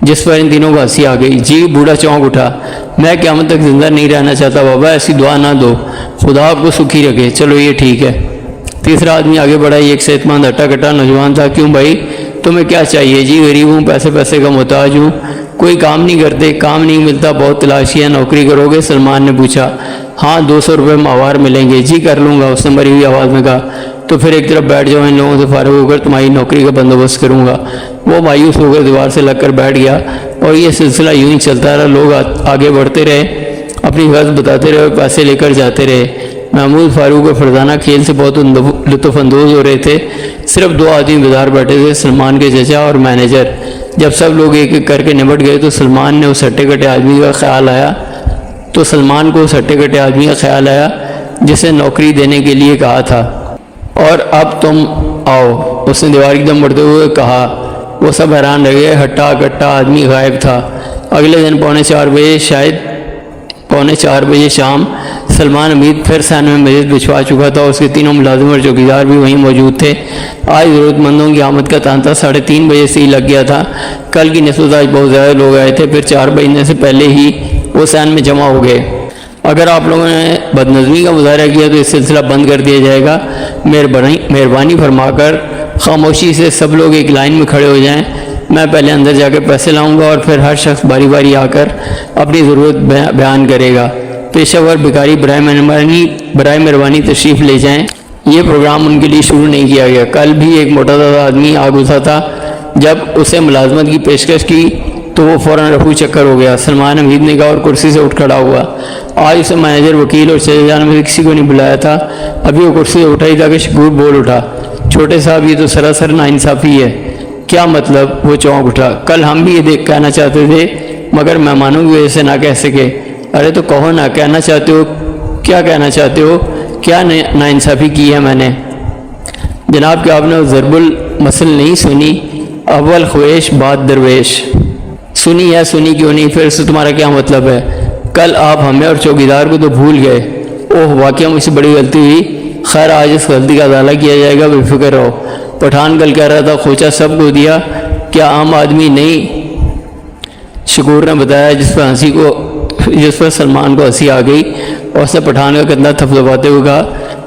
جس پر ان تینوں کو ہنسی آ گئی۔ جی بوڑھا چونک اٹھا۔ میں قیامت تک زندہ نہیں رہنا چاہتا بابا، ایسی دعا نہ دو، خدا آپ کو سکھی رکھے۔ چلو یہ ٹھیک ہے۔ تیسرا آدمی آگے بڑھا۔ یہ ایک صحت مند ہٹا کٹا نوجوان تھا۔ کیوں بھائی، تمہیں کیا چاہیے؟ جی غریب ہوں، پیسے کا محتاج ہوں، کوئی کام نہیں کرتے، کام نہیں ملتا، بہت تلاشی ہے، نوکری کرو گے؟ سلمان نے پوچھا۔ ہاں 200 روپے ماہوار ملیں گے۔ جی کر لوں گا، اس نے مری ہوئی آواز میں کہا۔ تو پھر ایک طرف بیٹھ جاؤ، ان لوگوں سے فارغ ہو کر تمہاری نوکری کا بندوبست کروں گا۔ وہ مایوس ہو کر دیوار سے لگ کر بیٹھ گیا اور یہ سلسلہ یوں ہی چلتا رہا۔ لوگ آگے بڑھتے رہے، اپنی غرض بتاتے رہے اور پیسے لے کر جاتے رہے۔ محمود، فاروق اور فرزانہ کھیل سے بہت لطف اندوز ہو رہے تھے۔ صرف 2 آدمی بیدار بیٹھے تھے، سلمان کے چچا اور مینیجر۔ جب سب لوگ ایک ایک کر کے نمٹ گئے تو سلمان نے اس ہٹے کٹے آدمی کا خیال آیا تو سلمان کو اس ہٹے کٹے آدمی کا خیال آیا جسے نوکری دینے کے لیے کہا تھا، اور اب تم آؤ، اس نے دیوار کی طرف مڑتے ہوئے کہا۔ وہ سب حیران رہ گئے، ہٹا کٹا آدمی غائب تھا۔ اگلے دن پونے چار بجے شام سلمان حمید پھر سین میں میز بچھوا چکا تھا، اس کے تینوں ملازم اور چوکیدار بھی وہیں موجود تھے۔ آج ضرورت مندوں کی آمد کا تانتا 3:30 بجے سے ہی لگ گیا تھا۔ کل کی نسبت آج بہت زیادہ لوگ آئے تھے، پھر 4 بجنے سے پہلے ہی وہ سین میں جمع ہو گئے۔ اگر آپ لوگوں نے بدنظمی کا مظاہرہ کیا تو یہ سلسلہ بند کر دیا جائے گا۔ مہربانی فرما کر خاموشی سے سب لوگ ایک لائن میں کھڑے ہو جائیں۔ میں پہلے اندر جا کے پیسے لاؤں گا اور پھر ہر شخص باری باری آ کر اپنی ضرورت بیان کرے گا۔ پیشہ ور بھکاری برائے مہربانی تشریف لے جائیں۔ یہ پروگرام ان کے لیے شروع نہیں کیا گیا۔ کل بھی ایک موٹا تازہ آدمی آ گھسا تھا، جب اسے ملازمت کی پیشکش کی تو وہ فوراً رفو چکر ہو گیا۔ سلمان حمید نے کہا اور کرسی سے اٹھ کھڑا ہوا۔ آج اسے مینیجر، وکیل اور چچا جان میں سے کسی کو نہیں بلایا تھا۔ ابھی وہ کرسی سے اٹھا ہی تھا کہ شکور بول اٹھا، چھوٹے صاحب یہ تو سراسر ناانصافی ہے۔ کیا مطلب؟ وہ چونک اٹھا۔ کل ہم بھی یہ کہنا چاہتے تھے مگر مہمانوں کی وجہ سے نہ کہہ سکے۔ ارے تو کہو نا، کہنا چاہتے ہو؟ کیا کہنا چاہتے ہو؟ کیا ناانصافی کی ہے میں نے؟ جناب کہ آپ نے ضرب المثل نہیں سنی، اول خویش بعد درویش؟ سنی ہے، سنی کیوں نہیں؟ پھر سے تمہارا کیا مطلب ہے؟ کل آپ ہمیں اور چوکیدار کو تو بھول گئے۔ اوہ واقعہ مجھ سے بڑی غلطی ہوئی، خیر آج اس غلطی کا ازالہ کیا جائے گا، بے فکر رہو۔ پٹھان کل کہہ رہا تھا کھوچا سب کو دیا، کیا عام آدمی نہیں؟ شکور نے بتایا، جس پر سلمان کو ہنسی آ گئی اور اس نے پٹھان کا کندھا تھپتھپاتے ہوئے کہا،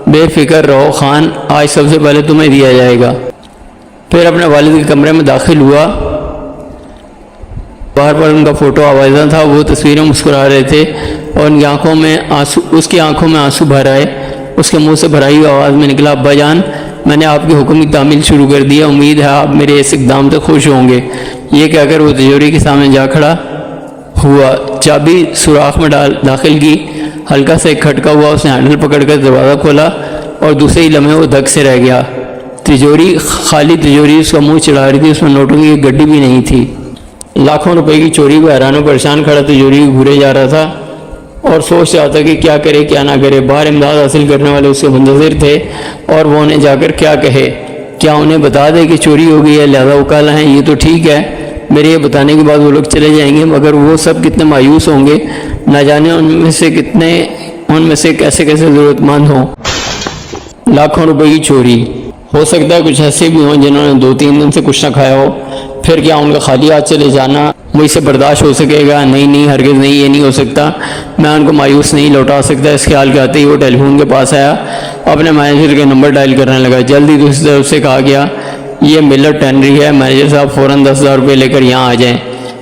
بے فکر رہو خان، آج سب سے پہلے تمہیں دیا جائے گا۔ پھر اپنے والد کے کمرے میں داخل ہوا۔ باہر پر ان کا فوٹو آویزاں تھا، وہ تصویریں مسکرا رہے تھے اور اس کی آنکھوں میں آنسو بھر آئے۔ اس کے منہ سے بھرائی ہوئی آواز میں نکلا، ابا جان میں نے آپ کے حکم کی تعمیل شروع کر دی ہے، امید ہے آپ میرے اس اقدام سے خوش ہوں گے۔ یہ کہہ کر وہ تجوری کے سامنے جا کھڑا ہوا، چابی سوراخ میں داخل کی، ہلکا سا ایک کھٹکا ہوا، اس نے ہینڈل پکڑ کر دروازہ کھولا اور دوسرے ہی لمحے وہ دھک سے رہ گیا۔ تجوری، خالی تجوری اس کا منہ چڑھا رہی تھی، اس میں نوٹوں کی ایک گڈی بھی نہیں تھی۔ لاکھوں روپے کی چوری کو حیران و پریشان کھڑا تجوری گھورے جا رہا تھا اور سوچ رہا تھا کہ کیا کرے کیا نہ کرے۔ باہر امداد حاصل کرنے والے اس کے منتظر تھے اور وہ انہیں جا کر کیا کہے؟ کیا انہیں بتا دے کہ چوری ہو گئی ہے لہذا وہ کل ہیں؟ یہ تو ٹھیک ہے، میرے یہ بتانے کے بعد وہ لوگ چلے جائیں گے، مگر وہ سب کتنے مایوس ہوں گے، نہ جانے ان میں سے کیسے ضرورت مند ہوں۔ لاکھوں روپے کی چوری، ہو سکتا ہے کچھ ایسے بھی ہوں جنہوں نے 2-3 دن سے کچھ نہ کھایا ہو، پھر کیا ان کا خالی ہاتھ چلے جانا مجھ سے برداشت ہو سکے گا؟ نہیں، ہرگز نہیں، یہ نہیں ہو سکتا، میں ان کو مایوس نہیں لوٹا سکتا۔ اس خیال کے آتے ہی وہ ٹیلی فون کے پاس آیا، اپنے مینیجر کے نمبر ڈائل کرنے لگا۔ جلدی دوسری طرف سے کہا گیا، یہ ملر ٹینری ہے، مینیجر صاحب فوراً 10,000 روپے لے کر یہاں آ جائیں۔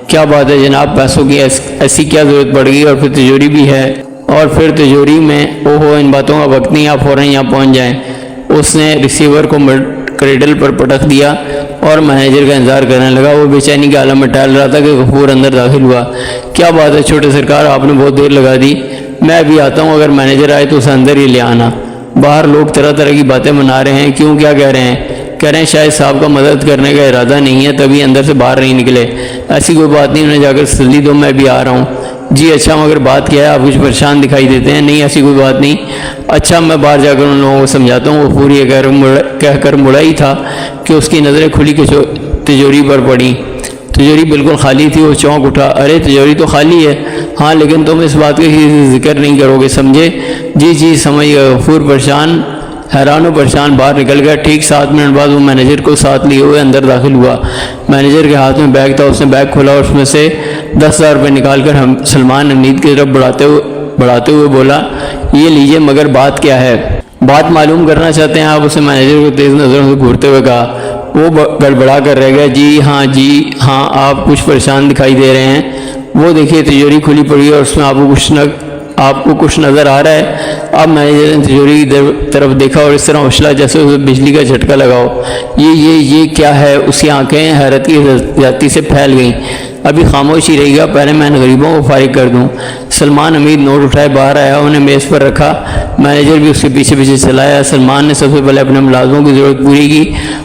کیا بات ہے جناب، پیسوں کی ایسی کیا ضرورت پڑ گئی؟ اور پھر تجوری بھی ہے، اور پھر تجوری میں اوہو ان باتوں کا وقت نہیں، آپ فوراً یہاں پہنچ جائیں۔ اس نے ریسیور کو کریڈل پر پٹک دیا اور مینیجر کا انتظار کرنے لگا۔ وہ بے چینی کے عالم میں ٹہل رہا تھا کہ غفور اندر داخل ہوا۔ کیا بات ہے چھوٹے سرکار، آپ نے بہت دیر لگا دی، میں ابھی آتا ہوں، اگر مینیجر آئے تو اسے اندر ہی لے آنا۔ باہر لوگ طرح طرح کی باتیں منا رہے ہیں، کیوں کیا کہہ رہے ہیں؟ کہہ رہے ہیں شاید صاحب کا مدد کرنے کا ارادہ نہیں ہے تبھی اندر سے باہر نہیں نکلے۔ ایسی کوئی بات نہیں، انہیں جا کر تسلی دو، میں بھی آ رہا ہوں۔ جی اچھا، مگر بات کیا ہے؟ آپ کچھ پریشان دکھائی دیتے ہیں۔ نہیں ایسی کوئی بات نہیں۔ اچھا میں باہر جا کر ان لوگوں کو سمجھاتا ہوں۔ وہ پوری کہہ کر مڑا ہی تھا کہ اس کی نظریں کھلی تجوری پر پڑی۔ تجوری بالکل خالی تھی۔ وہ چونک اٹھا، ارے تجوری تو خالی ہے، ہاں لیکن تم اس بات کا ذکر نہیں کرو گے، سمجھے؟ جی سمجھ گئے۔ غفور حیران و پریشان باہر نکل گیا۔ ٹھیک 7 منٹ بعد وہ مینیجر کو ساتھ لیے ہوئے اندر داخل ہوا۔ مینیجر کے ہاتھ میں بیگ تھا، اس نے بیگ کھولا اور اس میں سے 10,000 روپے نکال کر سلمان حمید کی طرف بڑھاتے ہوئے بولا، یہ لیجئے، مگر بات کیا ہے؟ بات معلوم کرنا چاہتے ہیں آپ؟ اسے مینیجر کو تیز نظروں سے گھورتے ہوئے کہا۔ وہ گڑبڑا کر رہ گیا، جی ہاں آپ کچھ پریشان دکھائی دے رہے ہیں۔ وہ دیکھیے تجوری کھلی پڑی ہے اور اس میں آپ کو کچھ نظر آ رہا ہے؟ اب مینیجر نے تجوری کی طرف دیکھا اور اس طرح اچھلا جیسے اسے بجلی کا جھٹکا لگاؤ۔ یہ کیا ہے؟ اس کی آنکھیں حیرت کی زیادتی سے پھیل گئیں۔ ابھی خاموش ہی رہی گا، پہلے میں ان غریبوں کو فارغ کر دوں۔ سلمان حمید نوٹ اٹھائے باہر آیا، انہیں میز پر رکھا۔ مینیجر بھی اس کے پیچھے چلا آیا۔ سلمان نے سب سے پہلے اپنے ملازموں کی ضرورت پوری کی،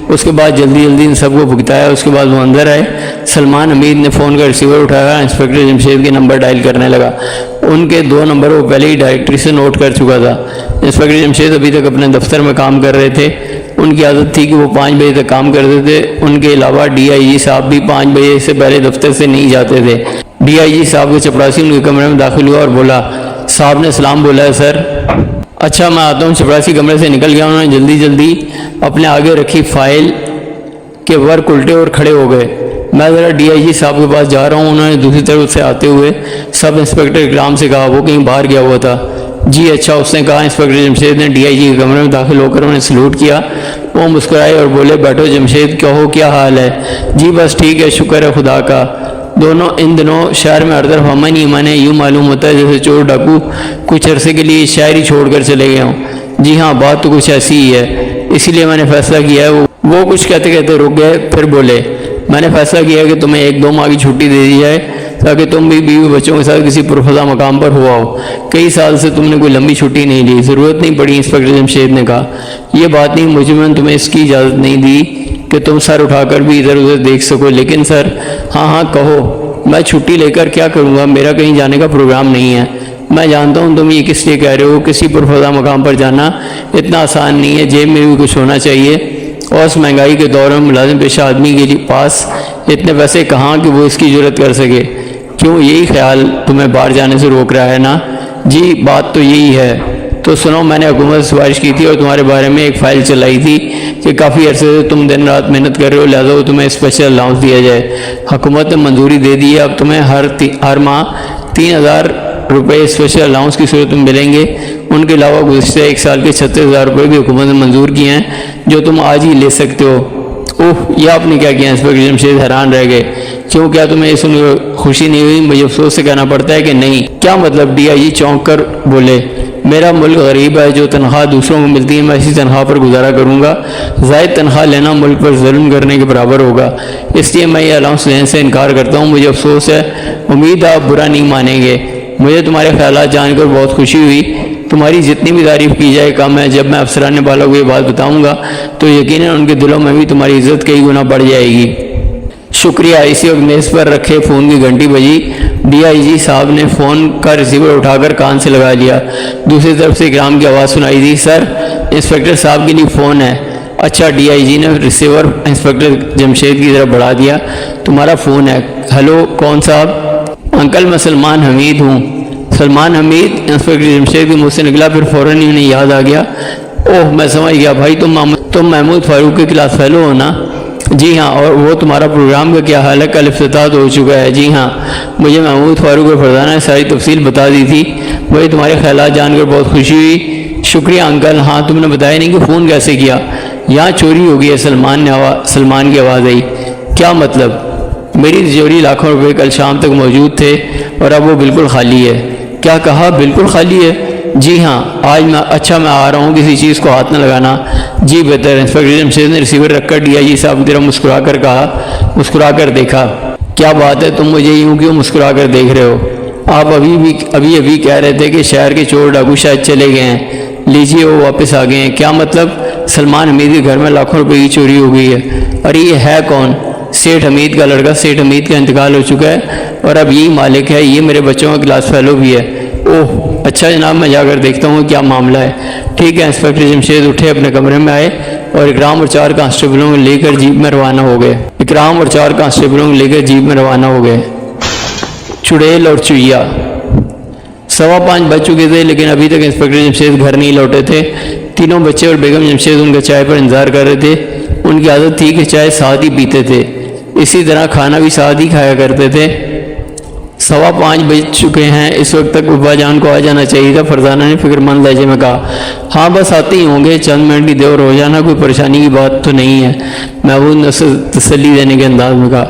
اس کے بعد جلدی ان سب کو بھگتایا۔ اس کے بعد وہ اندر آئے۔ سلمان حمید نے فون کا ریسیور اٹھایا، انسپکٹر جمشید کے نمبر ڈائل کرنے لگا۔ ان کے 2 نمبر وہ پہلے ہی ڈائریکٹری سے نوٹ کر چکا تھا۔ انسپیکٹر جمشید ابھی تک اپنے دفتر میں کام کر رہے تھے۔ ان کی عادت تھی کہ وہ 5 بجے تک کام کرتے تھے۔ ان کے علاوہ ڈی آئی جی صاحب بھی 5 بجے سے پہلے دفتر سے نہیں جاتے تھے۔ ڈی آئی جی صاحب کے چپراسی ان کے کمرے میں داخل ہوا اور بولا، صاحب نے سلام بولا ہے سر۔ اچھا میں آتا ہوں۔ چپراسی کمرے سے نکل گیا۔ انہوں نے جلدی جلدی اپنے آگے رکھی فائل کے ورق الٹے اور کھڑے ہو گئے۔ میں ذرا ڈی آئی جی صاحب کے پاس جا رہا ہوں۔ انہوں نے دوسری طرف سے آتے ہوئے سب انسپیکٹر اکرام سے کہا، وہ کہیں باہر گیا ہوا تھا۔ جی اچھا، اس نے کہا۔ انسپیکٹر جمشید نے ڈی آئی جی کے کمرے میں داخل ہو کر انہیں سلوٹ کیا۔ وہ مسکرائے اور بولے، بیٹھو جمشید، کہو کیا حال ہے؟ جی بس ٹھیک ہے، شکر ہے خدا کا۔ ان دنوں شہر میں ہر طرف امن ہی امن ہے۔ یوں معلوم ہوتا ہے جیسے چور ڈاکو کچھ عرصے کے لیے شہر ہی چھوڑ کر چلے گئے ہوں۔ جی ہاں، بات تو کچھ ایسی ہی ہے، اسی لیے میں نے فیصلہ کیا ہے۔ وہ کچھ کہتے کہتے رک گئے، پھر بولے، میں نے فیصلہ کیا ہے کہ تمہیں 1-2 ماہ کی چھٹی دے دی جائے تاکہ تم بھی بیوی بچوں کے ساتھ کسی پرفضا مقام پر ہوا ہو۔ کئی سال سے تم نے کوئی لمبی چھٹی نہیں لی، ضرورت نہیں پڑی۔ انسپیکٹر جمشید نے کہا، یہ بات نہیں، مجھے میں نے تمہیں اس کی اجازت نہیں دی کہ تم سر اٹھا کر بھی ادھر ادھر دیکھ سکو، لیکن سر۔ ہاں کہو، میں چھٹی لے کر کیا کروں گا؟ میرا کہیں جانے کا پروگرام نہیں ہے۔ میں جانتا ہوں تم یہ کس لیے کہہ رہے ہو، کسی پرفضا مقام پر جانا اتنا آسان نہیں ہے، جیب میں بھی کچھ ہونا چاہیے، اور اس مہنگائی کے دور میں ملازم پیشہ آدمی کے پاس اتنے پیسے کہاں کہ وہ اس کی جرت کر سکے۔ کیوں یہی خیال تمہیں باہر جانے سے روک رہا ہے نا؟ جی بات تو یہی ہے۔ تو سنو، میں نے حکومت سے سفارش کی تھی اور تمہارے بارے میں ایک فائل چلائی تھی کہ کافی عرصے سے تم دن رات محنت کر رہے ہو، لہٰذا وہ تمہیں اسپیشل الاؤنس دیا جائے۔ حکومت نے منظوری دے دی ہے، اب تمہیں ہر ماہ 3000 روپے اسپیشل الاؤنس کی صورت میں ملیں گے۔ ان کے علاوہ گزشتہ 1 سال کے 36,000 روپے بھی حکومت نے منظور کیے ہیں، جو تم آج ہی لے سکتے ہو۔ اوہ، یہ آپ نے کیا کیا؟ انسپیکٹر جمشید حیران رہ گئے۔ کیوں، کیا تمہیں اس میں خوشی نہیں ہوئی؟ مجھے افسوس سے کہنا پڑتا ہے کہ نہیں۔ کیا مطلب؟ ڈی آئی جی چونک کر بولے، میرا ملک غریب ہے، جو تنخواہ دوسروں کو ملتی ہے میں اسی تنخواہ پر گزارا کروں گا۔ زائد تنخواہ لینا ملک پر ظلم کرنے کے برابر ہوگا، اس لیے میں یہ الاؤنس لینے سے انکار کرتا ہوں۔ مجھے افسوس ہے، امید آپ برا نہیں مانیں گے۔ مجھے تمہارے خیالات جان کر بہت خوشی ہوئی۔ تمہاری جتنی بھی تعریف کی جائے کم ہے۔ جب میں افسران بالا کو یہ بات بتاؤں گا تو یقیناً ان کے دلوں میں بھی تمہاری عزت کئی گنا بڑھ جائے گی۔ شکریہ۔ اسی وقت میز پر رکھے فون کی گھنٹی بجی۔ ڈی آئی جی صاحب نے فون کا ریسیور اٹھا کر کان سے لگا لیا۔ دوسری طرف سے اکرام کی آواز سنائی دی، سر، انسپیکٹر صاحب کے لیے فون ہے۔ اچھا۔ ڈی آئی جی نے ریسیور انسپیکٹر جمشید کی طرف بڑھا دیا، تمہارا فون ہے۔ ہیلو، کون صاحب؟ انکل، میں سلمان حمید ہوں۔ سلمان حمید؟ انسپیکٹر جمشید کے منہ سے نکلا، پھر فوراً ہی انہیں یاد آ گیا۔ اوہ، میں سمجھ گیا بھائی، تم محمود فاروق کے کلاس فیلو ہو نا؟ جی ہاں۔ اور وہ تمہارا پروگرام کا کیا حال ہے؟ کل افتتاح ہو چکا ہے۔ جی ہاں، مجھے محمود فاروق اور فرزانہ نے ساری تفصیل بتا دی تھی۔ مجھے تمہارے خیالات جان کر بہت خوشی ہوئی۔ شکریہ انکل۔ ہاں، تم نے بتایا نہیں کہ فون کیسے کیا؟ یہاں چوری ہو گئی ہے، سلمان کی آواز آئی۔ کیا مطلب؟ میری تجوری لاکھوں روپے کل شام تک موجود تھے اور اب وہ بالکل خالی ہے۔ کیا کہا؟ بالکل خالی ہے؟ جی ہاں، آج میں میں آ رہا ہوں، کسی چیز کو ہاتھ نہ لگانا۔ جی بہتر۔ انسپیکٹر جمشید نے ریسیور رکھ کر ڈی آئی جی صاحب کی طرف مسکرا کر دیکھا۔ کیا بات ہے، تم مجھے یوں کیوں مسکرا کر دیکھ رہے ہو؟ آپ ابھی کہہ رہے تھے کہ شہر کے چور ڈاکو شاید چلے گئے ہیں، لیجیے وہ واپس آ گئے ہیں۔ کیا مطلب؟ سلمان حمید کے گھر میں لاکھوں روپے کی چوری ہو گئی ہے۔ ارے یہ ہے کون؟ سیٹھ حمید کا لڑکا۔ سیٹھ حمید کا انتقال ہو چکا ہے اور اب یہی مالک ہے۔ یہ میرے بچوں کا کلاس فیلو بھی ہے۔ اوہ اچھا جناب، میں جا کر دیکھتا ہوں کیا معاملہ ہے۔ ٹھیک ہے۔ انسپیکٹر جمشید اٹھے، اپنے کمرے میں آئے اور اکرام اور 4 کانسٹیبلوں کو لے کر جیپ میں روانہ ہو گئے۔ چڑیل اور چویا۔ 5:15 بج چکے تھے لیکن ابھی تک انسپیکٹر جمشید گھر نہیں لوٹے تھے۔ تینوں بچے اور بیگم جمشید ان کا چائے پر انتظار کر رہے تھے۔ ان کی عادت تھی کہ چائے ساتھ ہی پیتے تھے، اسی طرح کھانا بھی ساتھ ہی کھایا کرتے تھے۔ 5:15 بج چکے ہیں، اس وقت تک ابا جان کو آ جانا چاہیے تھا، فرزانہ نے فکر مند لہجے میں کہا۔ ہاں بس آتے ہی ہوں گے، چند منٹ کی دیر ہو جانا، کوئی پریشانی کی بات تو نہیں ہے، محمود نے اسے تسلی دینے کے انداز میں کہا۔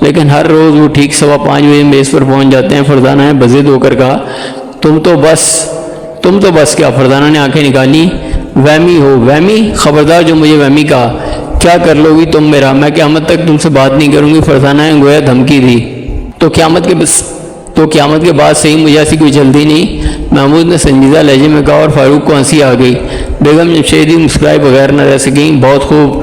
لیکن ہر روز وہ ٹھیک 5:15 بجے میز پر پہنچ جاتے ہیں، فرزانہ نے بزد ہو کر کہا۔ تم تو بس کیا؟ فرزانہ نے آنکھیں نکالی۔ وہمی ہو؟ وہمی؟ خبردار جو مجھے وہمی کہا۔ کیا کر لو گی تم میرا؟ میں قیامت تک تم سے بات نہیں کروں گی، فرزانہ نے گویا دھمکی دی۔ تو قیامت کے بعد صحیح، مجھے ایسی کوئی جلدی نہیں، محمود نے سنجیدہ لہجے میں کہا، اور فاروق کو ہنسی آ گئی۔ بیگم جمشید مسکرائے بغیر نہ رہ سکیں۔ بہت خوب،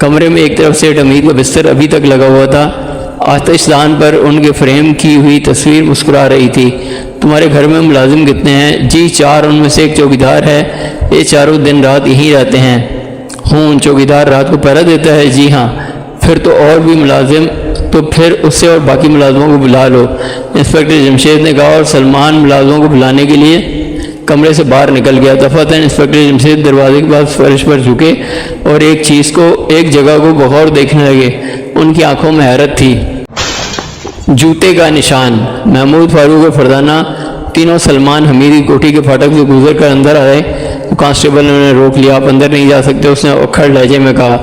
کمرے میں ایک طرف سے حمید کا بستر ابھی تک لگا ہوا تھا، آتش دان پر ان کے فریم کی ہوئی تصویر مسکرا رہی تھی۔ تمہارے گھر میں ملازم کتنے ہیں؟ جی 4، ان میں سے ایک چوکیدار ہے، یہ چاروں دن رات یہیں رہتے ہیں۔ چوکیدار رات کو پہرا دیتا ہے؟ جی ہاں۔ پھر تو اور بھی ملازم، تو پھر اس سے اور باقی ملازموں کو بلا لو، انسپکٹر جمشید نے کہا، اور سلمان ملازموں کو بلانے کے لیے کمرے سے باہر نکل گیا۔ دفعتاً انسپکٹر جمشید دروازے کے پاس فرش پر جھکے اور ایک جگہ کو بغور دیکھنے لگے۔ ان کی آنکھوں میں حیرت تھی۔ جوتے کا نشان۔ محمود، فاروق اور فردانہ تینوں سلمان حمید کی کوٹھی کے پھاٹک سے گزر کر اندر آئے۔ کانسٹیبل نے انہیں روک لیا۔ آپ اندر نہیں جا سکتے، اس نے اکھڑ لہجے میں کہا۔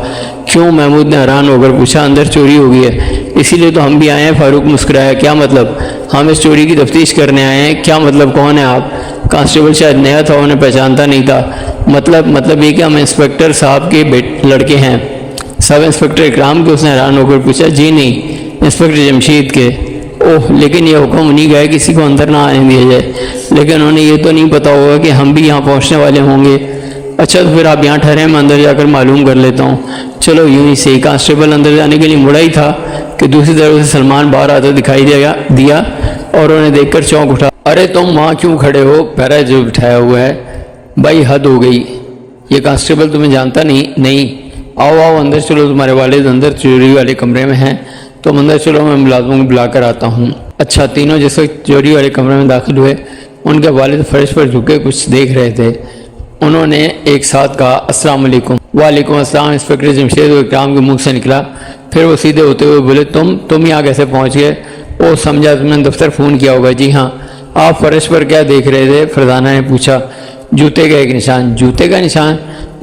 کیوں؟ محمود نے حیران ہو کر پوچھا۔ اندر چوری ہو گئی ہے، اسی لیے تو ہم بھی آئے ہیں۔ فاروق مسکرایا۔ کیا مطلب؟ ہم اس چوری کی تفتیش کرنے آئے ہیں۔ کیا مطلب؟ کون ہیں آپ؟ کانسٹیبل شاید نیا تھا، انہیں پہچانتا نہیں تھا۔ مطلب یہ کہ ہم انسپکٹر صاحب کے لڑکے ہیں۔ سب انسپکٹر اکرام کے؟ اس نے حیران ہو کر پوچھا۔ جی نہیں، انسپکٹر جمشید کے۔ اوہ، لیکن یہ حکم نہیں گیا کسی کو اندر نہ آنے دیا جائے، لیکن انہیں یہ تو نہیں پتا ہوگا کہ ہم بھی یہاں پہنچنے والے ہوں گے۔ اچھا تو پھر آپ یہاں ٹھہرے، میں اندر جا کر معلوم کر لیتا ہوں۔ چلو یوں ہی صحیح۔ کانسٹیبل اندر جانے کے لیے مڑا ہی تھا کہ دوسری طرف سے سلمان باہر آتا دکھائی دیا اور انہیں دیکھ کر چونک اٹھا۔ ارے تم وہاں کیوں کھڑے ہو؟ پہرا جو بٹھایا ہوا ہے۔ بھائی حد ہو گئی، یہ کانسٹیبل تمہیں جانتا نہیں۔ آؤ اندر چلو، تمہارے والد اندر چوری والے کمرے میں ہیں، تم اندر چلو، میں ملازموں کو بلا کر آتا ہوں۔ اچھا، تینوں جس وقت چوری والے کمرے میں داخل ہوئے، ان کے والد فرش پر جھکے کچھ دیکھ رہے تھے۔ انہوں نے ایک ساتھ کہا، السلام علیکم۔ وعلیکم السلام۔ انسپکٹر جمشید و اکرام کے منہ سے نکلا۔ پھر وہ سیدھے ہوتے ہوئے بولے، تم یہاں کیسے پہنچ گئے؟ وہ سمجھا تم نے دفتر فون کیا ہوگا۔ جی ہاں۔ آپ فرش پر کیا دیکھ رہے تھے؟ فردانہ نے پوچھا۔ جوتے کا ایک نشان۔ جوتے کا نشان؟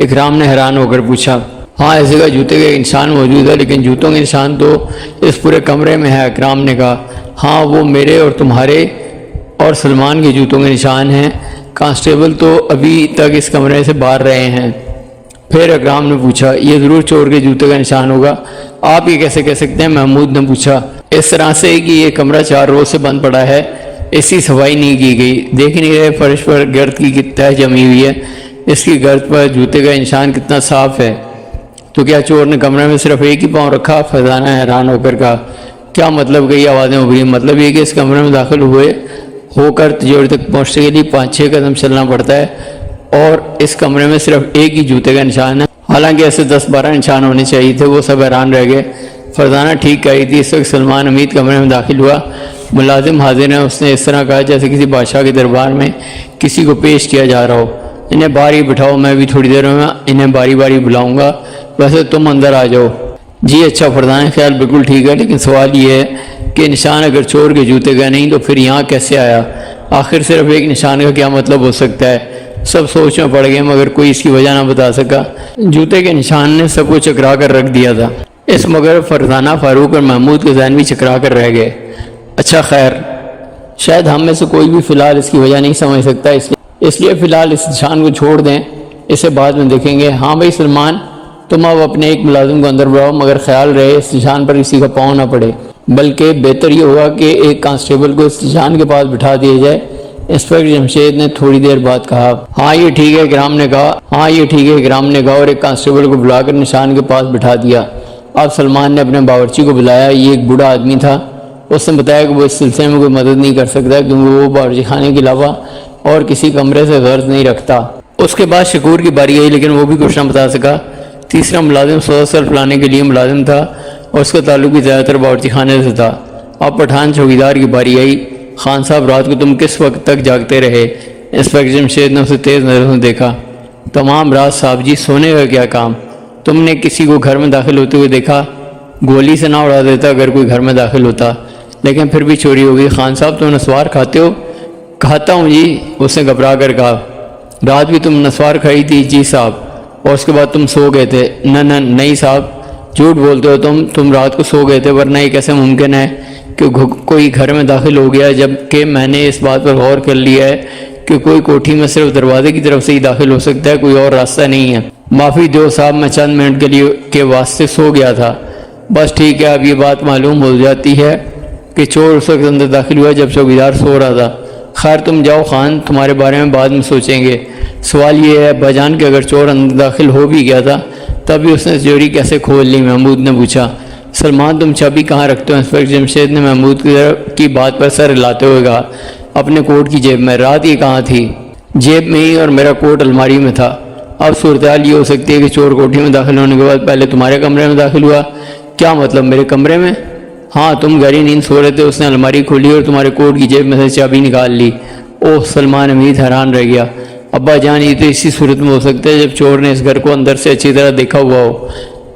اکرام نے حیران ہو کر پوچھا۔ ہاں، اس جگہ جوتے کا ایک نشان موجود ہے، لیکن جوتوں کے نشان تو اس پورے کمرے میں ہے۔ اکرام نے کہا۔ ہاں، وہ میرے اور تمہارے اور سلمان کے جوتوں کے نشان ہیں۔ کانسٹیبل تو ابھی تک اس کمرے سے باہر رہے ہیں۔ پھر اکرام نے پوچھا، یہ ضرور چور کے جوتے کا نشان ہوگا۔ آپ یہ کیسے کہہ سکتے ہیں؟ محمود نے پوچھا۔ اس طرح سے کہ یہ کمرہ 4 روز سے بند پڑا ہے، اس کی صفائی نہیں کی گئی۔ دیکھ نہیں رہے فرش پر گرد کی تہ جمی ہوئی ہے، اس کی گرد پر جوتے کا نشان کتنا صاف ہے۔ تو کیا چور نے کمرے میں صرف ایک ہی پاؤں رکھا؟ فردانہ حیران ہو کر کہا۔ کیا مطلب؟ کئی آوازیں ابھری۔ مطلب یہ کہ اس کمرے میں داخل ہو کر تجوری تک پہنچنے کے لیے 5-6 قدم چلنا پڑتا ہے، اور اس کمرے میں صرف ایک ہی جوتے کا نشان ہے، حالانکہ ایسے 10-12 نشان ہونے چاہیے تھے۔ وہ سب حیران رہ گئے۔ فردانہ ٹھیک کہی تھی۔ اس وقت سلمان حمید کمرے میں داخل ہوا۔ ملازم حاضر ہیں، اس نے اس طرح کہا جیسے کسی بادشاہ کے دربار میں کسی کو پیش کیا جا رہا ہو۔ انہیں باری بٹھاؤ، میں بھی تھوڑی دیر میں انہیں باری باری بلاؤں گا، ویسے تم اندر آ جاؤ۔ جی اچھا۔ فردانہ خیال بالکل ٹھیک ہے، لیکن سوال یہ ہے کہ نشان اگر چور کے جوتے کا نہیں تو پھر یہاں کیسے آیا؟ آخر صرف ایک نشان کا کیا مطلب ہو سکتا ہے؟ سب سوچ میں پڑ گئے، مگر کوئی اس کی وجہ نہ بتا سکا۔ جوتے کے نشان نے سب کو چکرا کر رکھ دیا تھا، اس مگر فردانہ، فاروق اور محمود کے ذہن بھی چکرا کر رہ گئے۔ اچھا خیر، شاید ہم میں سے کوئی بھی فی الحال اس کی وجہ نہیں سمجھ سکتا، اس لیے فی الحال اس نشان کو چھوڑ دیں، اسے بعد میں دیکھیں گے۔ ہاں بھائی سلمان، تم اب اپنے ایک ملازم کو اندر بلاؤ، مگر خیال رہے اس نشان پر کسی کا پاؤں نہ پڑے، بلکہ بہتر یہ ہوگا کہ ایک کانسٹیبل کو اس نشان کے پاس بٹھا دیا جائے۔ انسپکٹر جمشید نے تھوڑی دیر بعد کہا۔ ہاں یہ ٹھیک ہے، اکرام نے کہا، اور ایک کانسٹیبل کو بلا کر نشان کے پاس بٹھا دیا۔ اب سلمان نے اپنے باورچی کو بلایا۔ یہ ایک بوڑھا آدمی تھا۔ اس نے بتایا کہ وہ اس سلسلے میں کوئی مدد نہیں کر سکتا، کیونکہ وہ باورچی خانے کے علاوہ اور کسی کمرے سے غرض نہیں رکھتا۔ اس کے بعد شکور کی باری آئی، لیکن وہ بھی کچھ نہ بتا سکا۔ تیسرا ملازم سودا سلف لانے کے لیے ملازم تھا، اور اس کا تعلق بھی زیادہ تر باورچی خانے سے تھا۔ اب پٹھان چوکیدار کی باری آئی۔ خان صاحب، رات کو تم کس وقت تک جاگتے رہے؟ انسپکٹر جمشید نے اسے تیز نظروں سے دیکھا۔ تمام رات صاحب جی، سونے کا کیا کام؟ تم نے کسی کو گھر میں داخل ہوتے ہوئے دیکھا؟ گولی سے نہ اڑا دیتا اگر کوئی گھر میں داخل ہوتا، لیکن پھر بھی چوری ہو گئی۔ خان صاحب، تم نسوار کھاتے ہو؟ کھاتا ہوں جی، اس نے گھبرا کر کہا۔ رات بھی تم نسوار کھائی تھی؟ جی صاحب۔ اور اس کے بعد تم سو گئے تھے؟ نہیں صاحب، جھوٹ بولتے ہو تم رات کو سو گئے تھے، ورنہ یہ کیسے ممکن ہے کہ کوئی گھر میں داخل ہو گیا، جبکہ میں نے اس بات پر غور کر لیا ہے کہ کوئی کوٹھی میں صرف دروازے کی طرف سے ہی داخل ہو سکتا ہے، کوئی اور راستہ نہیں ہے۔ معافی دو صاحب، میں چند منٹ کے واسطے سو گیا تھا۔ بس ٹھیک ہے، اب یہ بات معلوم ہو جاتی ہے کہ چور اس وقت اندر داخل ہوا جب چوکیدار سو رہا تھا۔ خیر تم جاؤ خان، تمہارے بارے میں بعد میں سوچیں گے۔ سوال یہ ہے بجان کہ اگر چور اندر داخل ہو بھی گیا تھا تبھی اس نے تجوری کیسے کھول لی؟ محمود نے پوچھا۔ سلمان تم چابی کہاں رکھتے ہو؟ انسپکٹر جمشید نے محمود کی بات پر سر ہلاتے ہوئے کہا۔ اپنے کوٹ کی جیب میں۔ رات یہ کہاں تھی؟ جیب میں ہی، اور میرا کوٹ الماری میں تھا۔ اب صورتحال یہ ہو سکتی ہے کہ چور کوٹھی میں داخل ہونے کے بعد پہلے تمہارے کمرے میں داخل ہوا۔ کیا مطلب میرے کمرے میں؟ ہاں، تم گہری نیند سو رہے تھے، اس نے الماری کھولی اور تمہارے کوٹ کی جیب میں سے چابی نکال لی۔ اوہ! سلمان حمید حیران رہ گیا۔ ابا جان، یہ تو اسی صورت میں ہو سکتا ہے جب چور نے اس گھر کو اندر سے اچھی طرح دیکھا ہوا ہو۔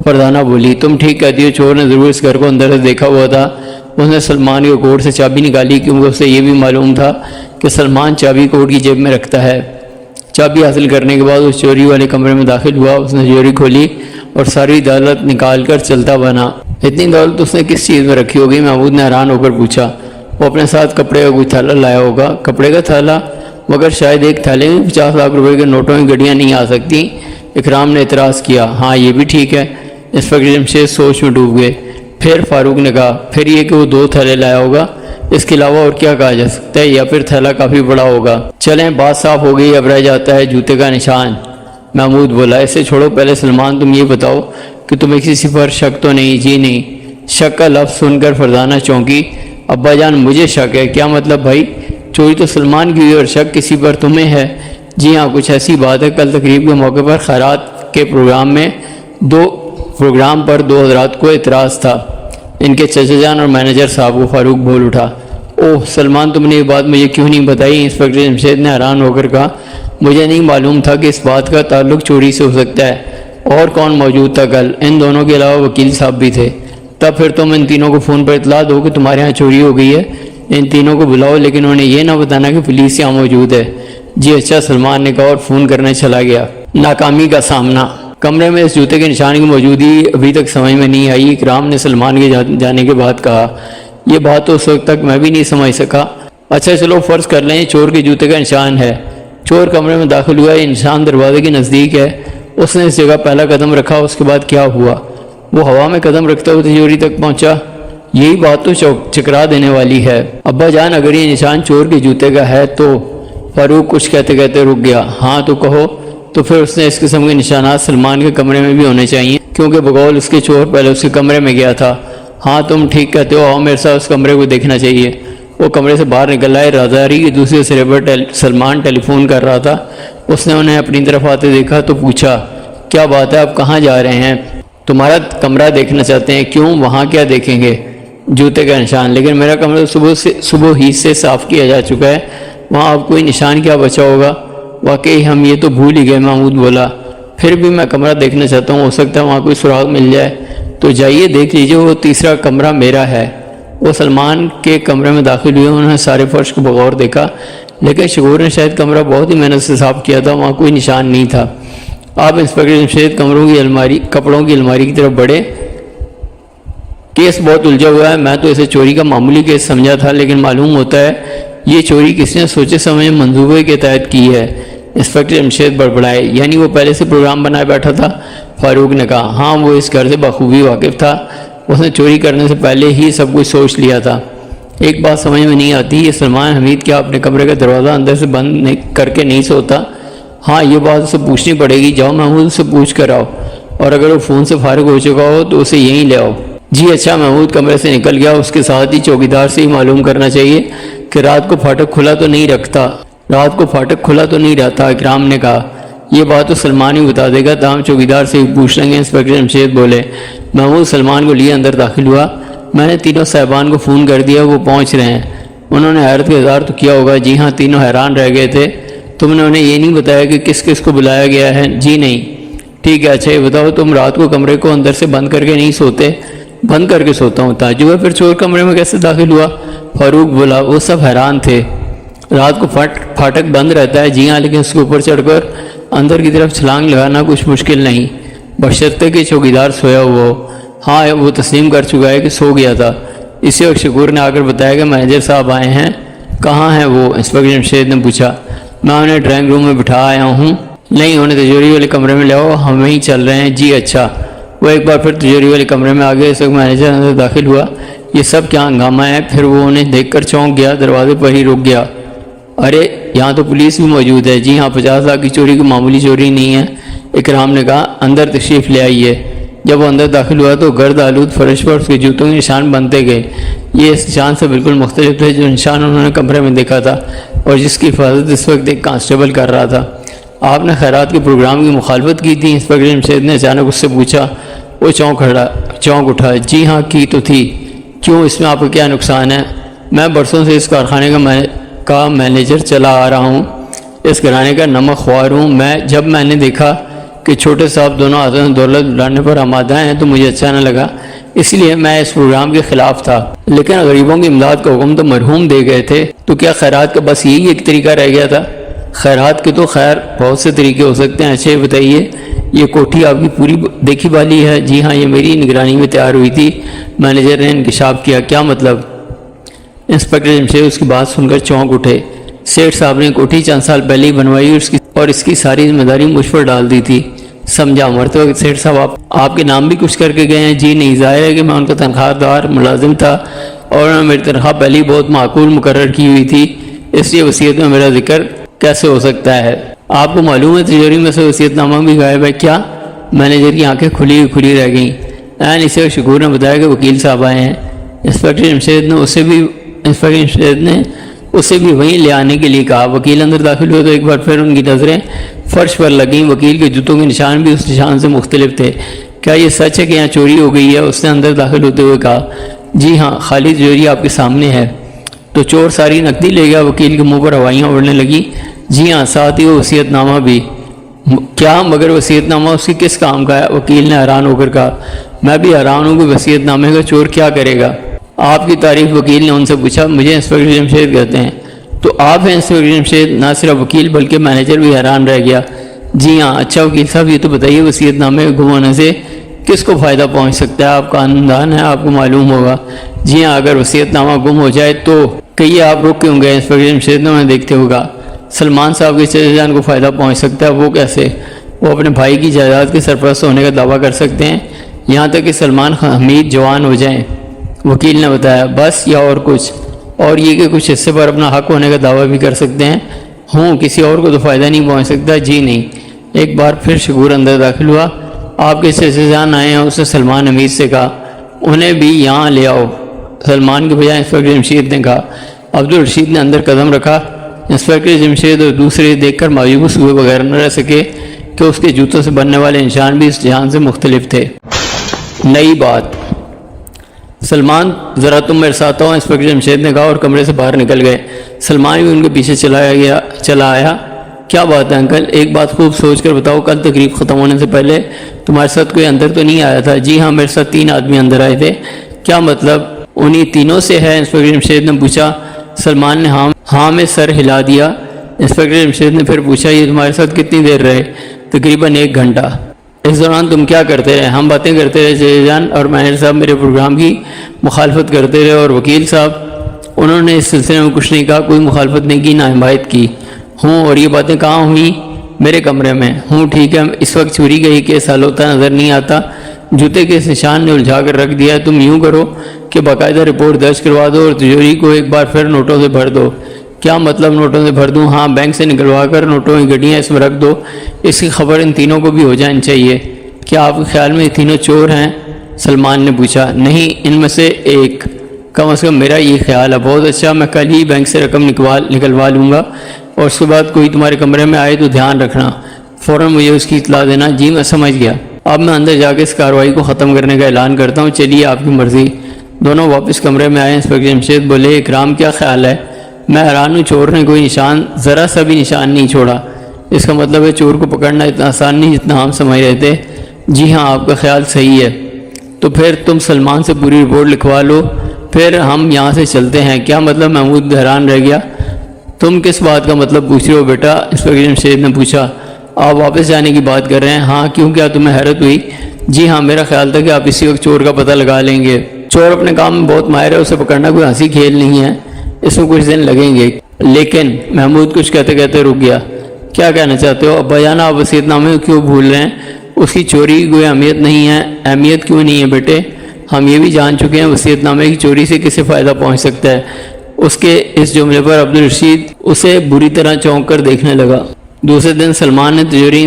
فرزانہ بولی۔ تم ٹھیک کہتی ہو، چور نے ضرور اس گھر کو اندر سے دیکھا ہوا تھا۔ اس نے سلمان کے کوٹ سے چابی نکالی کیونکہ اسے یہ بھی معلوم تھا کہ سلمان چابی کوٹ کی جیب میں رکھتا ہے۔ چابی حاصل کرنے کے بعد اس چوری والے کمرے میں داخل ہوا۔ اس نے چوری کھولی اور ساری دولت نکال کر چلتا بنا۔ اتنی دولت اس نے کس چیز میں رکھی ہوگی؟ محمود نے حیران ہو کر پوچھا۔ وہ اپنے ساتھ کپڑے کا کوئی تھیلا لایا ہوگا۔ کپڑے کا تھیلا؟ مگر شاید ایک تھیلے میں 50 لاکھ روپے کے نوٹوں کی گڈیاں نہیں آ سکتی، اکرام نے اعتراض کیا۔ ہاں، یہ بھی ٹھیک ہے۔ انسپکٹر جمشید سوچ میں ڈوب گئے۔ پھر فاروق نے کہا، پھر یہ کہ وہ 2 تھیلے لایا ہوگا، اس کے علاوہ اور کیا کہا جا سکتا ہے؟ یا پھر تھیلا کافی بڑا ہوگا۔ چلیں، بات صاف ہو گئی، اب رہ جاتا ہے جوتے کا نشان۔ محمود بولا۔ اسے چھوڑو، پہلے سلمان تم یہ بتاؤ کہ تمہیں کسی پر شک تو نہیں؟ جی نہیں۔ شک کا لفظ سن کر فرزانہ چونکی۔ ابا جان، مجھے شک ہے؟ کیا مطلب بھائی؟ چوری تو سلمان کی ہوئی اور شک کسی پر تمہیں ہے؟ جی ہاں، کچھ ایسی بات ہے۔ کل تقریب کے موقع پر خیرات کے پروگرام پر 2 حضرات کو اعتراض تھا، ان کے چچا جان اور مینیجر صاحب کو۔ فاروق بول اٹھا۔ اوہ سلمان، تم نے یہ بات مجھے کیوں نہیں بتائی؟ انسپکٹر جمشید نے حیران ہو کر کہا۔ مجھے نہیں معلوم تھا کہ اس بات کا تعلق چوری سے ہو سکتا ہے۔ اور کون موجود تھا کل؟ ان دونوں کے علاوہ وکیل صاحب بھی تھے۔ تب پھر تم ان تینوں کو فون پر اطلاع دو کہ تمہارے ہاں چوری ہو گئی ہے۔ ان تینوں کو بلاؤ، لیکن انہیں یہ نہ بتانا کہ پولیس یہاں موجود ہے۔ جی اچھا، سلمان نے کہا اور فون کرنے چلا گیا۔ ناکامی کا سامنا۔ کمرے میں اس جوتے کے نشان کی موجودگی ابھی تک سمجھ میں نہیں آئی۔ اکرام نے سلمان کے جانے کے بعد کہا، یہ بات تو اس وقت تک میں بھی نہیں سمجھ سکا۔ اچھا چلو فرض کر لیں چور کے جوتے کا نشان ہے۔ چور کمرے میں داخل ہوا، یہ نشان دروازے کے نزدیک ہے، اس نے اس جگہ پہلا قدم رکھا، اس کے بعد کیا ہوا؟ وہ ہوا میں قدم رکھتے ہوئے تجوری تک پہنچا۔ یہی بات تو چکرا دینے والی ہے۔ ابا جان، اگر یہ نشان چور کے جوتے کا ہے تو… فاروق کچھ کہتے کہتے رک گیا۔ ہاں تو کہو۔ تو پھر اس نے اس قسم کے نشانات سلمان کے کمرے میں بھی ہونے چاہیے، کیونکہ بقول اس کے چور پہلے اس کے کمرے میں گیا تھا۔ ہاں تم ٹھیک کہتے ہو، آؤ میرے ساتھ اس کمرے کو دیکھنا چاہیے۔ وہ کمرے سے باہر نکل آئے۔ رازداری کے دوسرے سرے پر سلمان ٹیلی فون کر رہا تھا۔ اس نے انہیں اپنی طرف آتے دیکھا تو پوچھا، کیا بات ہے، آپ کہاں جا رہے ہیں؟ تمہارا کمرہ دیکھنا چاہتے ہیں۔ کیوں؟ وہاں کیا دیکھیں گے؟ جوتے کا نشان۔ لیکن میرا کمرہ صبح ہی سے صاف کیا جا چکا ہے، وہاں اب کوئی نشان کیا بچا ہوگا؟ واقعی ہم یہ تو بھول ہی گئے، محمود بولا۔ پھر بھی میں کمرہ دیکھنا چاہتا ہوں، ہو سکتا ہے وہاں کوئی سراغ مل جائے۔ تو جائیے دیکھ لیجیے، وہ تیسرا کمرہ میرا ہے۔ وہ سلمان کے کمرے میں داخل ہوئے، انہوں نے سارے فرش کو بغور دیکھا، لیکن شکور نے شاید کمرہ بہت ہی محنت سے صاف کیا تھا، وہاں کوئی نشان نہیں تھا۔ آپ انسپکٹر جمشید کپڑوں کی الماری کی طرف بڑھے۔ کیس بہت الجھا ہوا ہے، میں تو اسے چوری کا معمولی کیس سمجھا تھا، لیکن معلوم ہوتا ہے یہ چوری کس نے سوچے سمجھے منصوبے کے تحت کی ہے۔ انسپکٹر جمشید بڑبڑائے۔ یعنی وہ پہلے سے پروگرام بنائے بیٹھا تھا؟ فاروق نے کہا، ہاں وہ اس گھر سے بخوبی واقف تھا، اس نے چوری کرنے سے پہلے ہی سب کچھ سوچ لیا تھا۔ ایک بات سمجھ میں نہیں آتی، یہ سلمان حمید کیا اپنے کمرے کا دروازہ اندر سے بند کر کے نہیں سوتا؟ ہاں یہ بات اسے پوچھنی پڑے گی، جاؤ محمود سے پوچھ کر آؤ، اور اگر وہ فون سے فارغ ہو چکا ہو تو اسے یہیں لے آؤ۔ جی اچھا۔ محمود کمرے سے نکل گیا۔ اس کے ساتھ ہی چوکیدار سے ہی معلوم کرنا چاہیے کہ رات کو پھاٹک کھلا تو نہیں رہتا، اکرام نے کہا۔ یہ بات تو سلمان ہی بتا دے گا، تاہم چوکیدار سے ہی پوچھ لیں گے، انسپکٹر جمشید بولے۔ محمود سلمان کو لیے اندر داخل ہوا۔ میں نے تینوں صاحبان کو فون کر دیا، وہ پہنچ رہے ہیں۔ انہوں نے حیرت کا اظہار تو کیا ہوگا؟ جی ہاں، تینوں حیران رہ گئے تھے۔ تم نے انہیں یہ نہیں بتایا کہ کس کس کو بلایا گیا ہے؟ جی نہیں۔ ٹھیک ہے، اچھا یہ بتاؤ، تم رات کو کمرے کو اندر سے بند کر کے نہیں سوتے؟ بند کر کے سوتا ہوں۔ تعجب ہے، پھر چور کمرے میں کیسے داخل ہوا؟ فاروق بولا۔ وہ سب حیران تھے۔ رات کو پھاٹک بند رہتا ہے؟ جی ہاں، لیکن اس کے اوپر چڑھ کر اندر کی طرف چھلانگ لگانا کچھ مشکل نہیں، بشرطے کہ چوکیدار سویا ہوا ہو۔ ہاں وہ تسلیم کر چکا ہے کہ سو گیا تھا۔ اسی وقت شکور نے آ کر بتایا کہ مینیجر صاحب آئے ہیں۔ کہاں ہیں وہ؟ انسپکٹر جمشید نے پوچھا۔ میں انہیں ڈرائنگ روم میں بٹھا آیا ہوں۔ نہیں، انہیں تجوری والے کمرے میں لاؤ، ہم وہیں چل رہے ہیں۔ جی اچھا۔ وہ ایک بار پھر تجوری والے کمرے میں آ گئے۔ اس وقت مینیجر اندر داخل ہوا۔ یہ سب کیا ہنگامہ ہے؟ پھر وہ انہیں دیکھ کر چونک گیا، دروازے پر ہی رک گیا۔ ارے یہاں تو پولیس بھی موجود ہے۔ جی ہاں، 50 لاکھ کی چوری کوئی معمولی چوری نہیں ہے، اکرام نے کہا اندر تشریف لے آئیے۔ جب وہ اندر داخل ہوا تو گرد آلود فرش پر اس کے جوتوں کے نشان بنتے گئے۔ یہ اس نشان سے بالکل مختلف تھے جو نشان انہوں نے کمرے میں دیکھا تھا اور جس کی حفاظت اس وقت ایک کانسٹیبل کر رہا تھا۔ آپ نے خیرات کے پروگرام کی مخالفت کی تھی؟ انسپکٹر جمشید نے اچانک اس سے پوچھا۔ وہ چونک اٹھا۔ جی ہاں کی تو تھی۔ کیوں، اس میں آپ کا کیا نقصان ہے؟ میں برسوں سے اس کارخانے کا مینیجر چلا آ رہا ہوں، اس گھرانے کا نمک خوار ہوں۔ جب میں نے دیکھا کہ چھوٹے صاحب دونوں ہاتھوں میں دولت لانے پر آمادہ ہیں تو مجھے اچھا نہ لگا، اس لیے میں اس پروگرام کے خلاف تھا۔ لیکن غریبوں کی امداد کا حکم تو مرحوم دے گئے تھے، تو کیا خیرات کا بس یہی ایک طریقہ رہ گیا تھا؟ خیرات کے تو خیر بہت سے طریقے ہو سکتے ہیں۔ اچھا بتائیے، یہ کوٹھی آپ کی پوری دیکھی بالی ہے؟ جی ہاں، یہ میری نگرانی میں تیار ہوئی تھی۔ مینیجر نے انکشاف کیا۔ کیا مطلب؟ انسپکٹر جمشید اس کی بات سن کر چونک اٹھے۔ سیٹھ صاحب نے کوٹھی چند سال پہلے ہی بنوائی اور اس کی ساری ذمہ داری مجھ پر ڈال دی تھی۔ سمجھا؟ مرتے وقت سیٹھ صاحب آپ کے نام بھی کچھ کر کے گئے ہیں؟ جی نہیں، ظاہر ہے کہ میں ان کا تنخواہ دار ملازم تھا اور انہوں نے میری تنخواہ پہلے ہی بہت معقول مقرر کی ہوئی تھی، اس لیے وصیت میں میرا ذکر کیسے ہو سکتا ہے؟ آپ کو معلوم ہے تجوری میں سے وصیت نامہ بھی غائب ہے؟ کیا؟ مینیجر کی آنکھیں کھلی رہ گئیں۔ اسے شکور نے بتایا کہ وکیل صاحب آئے ہیں۔ انسپکٹر جمشید نے اسے بھی وہیں لے آنے کے لیے کہا۔ وکیل اندر داخل ہوئے تو ایک بار پھر ان کی نظریں فرش پر لگیں۔ وکیل کے جوتوں کے نشان بھی اس نشان سے مختلف تھے۔ کیا یہ سچ ہے کہ یہاں چوری ہو گئی ہے؟ اس نے اندر داخل ہوتے ہوئے کہا۔ جی ہاں، خالی تجوری آپ کے سامنے ہے۔ تو چور ساری نقدی لے گیا؟ وکیل کے منہ پر ہوائیاں اڑنے لگی۔ جی ہاں، ساتھ ہی وہ وصیت نامہ بھی۔ کیا؟ مگر وصیت نامہ اس کی کس کام کا ہے؟ وکیل نے حیران ہو کر کہا۔ میں بھی حیران ہوں کہ وصیت نامے کا چور کیا کرے گا؟ آپ کی تعریف؟ وکیل نے ان سے پوچھا۔ مجھے انسپکٹر جمشید کہتے ہیں۔ تو آپ ہیں انسپکٹر جمشید؟ نہ صرف وکیل بلکہ مینیجر بھی حیران رہ گیا۔ جی ہاں۔ اچھا وکیل صاحب، یہ تو بتائیے وصیت نامے گم ہونے سے کس کو فائدہ پہنچ سکتا ہے؟ آپ قانون ہے، آپ کو معلوم ہوگا۔ جی ہاں، اگر وصیت نامہ گم ہو جائے تو کہیے آپ رک کیوں گئے؟ انسپکٹر جمشید نے انہیں دیکھتے ہوئے کہا۔ سلمان صاحب کے چچا جان کو فائدہ پہنچ سکتا ہے؟ وہ کیسے؟ وہ اپنے بھائی کی جائیداد کے سرپرست ہونے کا دعویٰ کر سکتے ہیں یہاں تک کہ سلمان حمید جوان ہو جائیں۔ وکیل نے بتایا۔ بس یا اور کچھ؟ اور یہ کہ کچھ حصے پر اپنا حق ہونے کا دعویٰ بھی کر سکتے ہیں؟ کسی اور کو تو فائدہ نہیں پہنچ سکتا؟ جی نہیں۔ ایک بار پھر شکور اندر داخل ہوا۔ آپ کے چچا جان آئے ہیں؟ اس نے سلمان حمید سے کہا۔ انہیں بھی یہاں لے آؤ، سلمان کے بجائے انسپکٹر جمشید نے کہا۔ عبدالرشید نے اندر قدم رکھا۔ انسپکٹر جمشید اور دوسرے دیکھ کر مایوس ہوئے بغیر نہ رہ سکے کہ اس کے جوتوں سے بننے والے نشان بھی اس جہان سے مختلف تھے۔ نئی بات۔ سلمان ذرا تم میرے ساتھ آؤ، انسپکٹر جمشید نے کہا اور کمرے سے باہر نکل گئے۔ سلمان بھی ان کے پیچھے چلا آیا۔ کیا بات ہے انکل؟ ایک بات خوب سوچ کر بتاؤ، کل تقریب ختم ہونے سے پہلے تمہارے ساتھ کوئی اندر تو نہیں آیا تھا؟ جی ہاں، میرے ساتھ 3 آدمی اندر آئے تھے۔ کیا مطلب؟ انہی تینوں سے ہے؟ انسپکٹر جمشید نے پوچھا۔ سلمان نے ہاں میں سر ہلا دیا۔ انسپکٹر جمشید نے پھر پوچھا، یہ تمہارے ساتھ کتنی دیر رہے؟ تقریباً 1 گھنٹہ۔ اس دوران تم کیا کرتے رہے؟ ہم باتیں کرتے رہے چچا جان، اور مینیجر صاحب میرے پروگرام کی مخالفت کرتے رہے۔ اور وکیل صاحب؟ انہوں نے اس سلسلے میں کچھ نہیں کہا، کوئی مخالفت نہیں کی، نہ حمایت کی۔ اور یہ باتیں کہاں ہوئی؟ میرے کمرے میں۔ ٹھیک ہے، اس وقت چوری کا یہ کیس حل ہوتا نظر نہیں آتا، جوتے کے اس نشان نے الجھا کر رکھ دیا ہے۔ تم یوں کرو کہ باقاعدہ رپورٹ درج کروا دو اور تجوری کو ایک بار پھر نوٹوں سے بھر دو۔ کیا مطلب نوٹوں سے بھر دوں؟ ہاں، بینک سے نکلوا کر نوٹوں کی گڈیاں اس میں رکھ دو۔ اس کی خبر ان تینوں کو بھی ہو جانی چاہیے۔ کیا آپ کے خیال میں یہ تینوں چور ہیں؟ سلمان نے پوچھا۔ نہیں، ان میں سے ایک، کم از کم میرا یہ خیال ہے۔ بہت اچھا، میں کل ہی بینک سے رقم نکلوا لوں گا، اور اس کے بعد کوئی تمہارے کمرے میں آئے تو دھیان رکھنا، فوراً مجھے اس کی اطلاع دینا۔ جی میں سمجھ گیا۔ اب میں اندر جا کے اس کارروائی کو ختم کرنے کا اعلان کرتا ہوں، چلیے آپ کی مرضی۔ دونوں واپس کمرے میں آئے۔ انسپکٹر جمشید بولے، اکرام کیا خیال ہے؟ میں حیران ہوں، چور نے کوئی نشان، ذرا سا بھی نشان نہیں چھوڑا۔ اس کا مطلب ہے چور کو پکڑنا اتنا آسان نہیں جتنا ہم سمجھ رہے تھے۔ جی ہاں، آپ کا خیال صحیح ہے۔ تو پھر تم سلمان سے پوری رپورٹ لکھوا لو، پھر ہم یہاں سے چلتے ہیں۔ کیا مطلب؟ محمود حیران رہ گیا۔ تم کس بات کا مطلب پوچھ رہے ہو بیٹا؟ انسپکٹر جمشید نے پوچھا۔ آپ واپس جانے کی بات کر رہے ہیں؟ ہاں، کیوں؟ کیا تمہیں حیرت ہوئی؟ جی ہاں، میرا خیال تھا کہ آپ اسی وقت چور کا پتہ لگا لیں گے۔ چور اپنے کام میں بہت ماہر ہے، اسے پکڑنا کوئی ہنسی کھیل نہیں ہے، اس میں کچھ دن لگیں گے۔ لیکن محمود کچھ کہتے کہتے رک گیا۔ کیا کہنا چاہتے ہو ابا جان؟ آپ وصیت نامے کو کیوں بھول رہے ہیں؟ اس کی چوری کی کوئی اہمیت نہیں ہے۔ اہمیت کیوں نہیں ہے بیٹے؟ ہم یہ بھی جان چکے ہیں وصیت نامے کی چوری سے کسے فائدہ پہنچ سکتا ہے۔ اس کے اس جملے پر عبدالرشید اسے بری طرح چونک کر دیکھنے لگا۔ دوسرے دن سلمان نے تجوری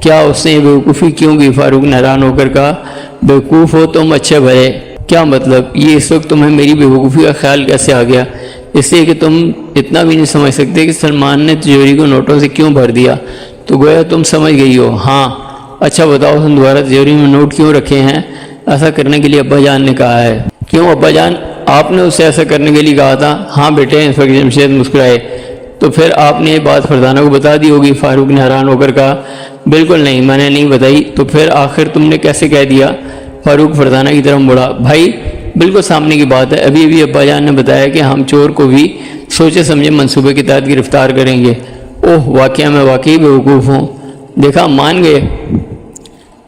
کیا اس نے یہ بیوقوفی کیوں کی؟ فاروق نے حیران ہو کر کہا بیوقوف ہو تم اچھے بھلے؟ کیا مطلب؟ یہ اس وقت تمہیں میری بیوقوفی کا خیال کیسے آ گیا؟ اس لیے کہ تم اتنا بھی نہیں سمجھ سکتے کہ سلمان نے تجوری کو نوٹوں سے کیوں بھر دیا، تو گویا تم سمجھ گئی ہو۔ ہاں اچھا بتاؤ تم دوبارہ تجوری میں نوٹ کیوں رکھے ہیں؟ ایسا کرنے کے لیے ابا جان نے کہا ہے۔ کیوں ابا جان، آپ نے اسے ایسا کرنے کے لیے کہا تھا؟ ہاں بیٹے، انسپکٹر جمشید مسکرائے۔ تو پھر آپ نے یہ بات فرزانہ کو بتا دی ہوگی؟ فاروق نے حیران ہو کر کہا بالکل نہیں، میں نے نہیں بتائی۔ تو پھر آخر تم نے کیسے کہہ دیا؟ فاروق فرزانہ کی طرف مڑا۔ بھائی بالکل سامنے کی بات ہے، ابھی ابا جان نے بتایا کہ ہم چور کو بھی سوچے سمجھے منصوبے کے تحت گرفتار کریں گے۔ اوہ واقعہ میں واقعی بیوقوف ہوں، دیکھا مان گئے۔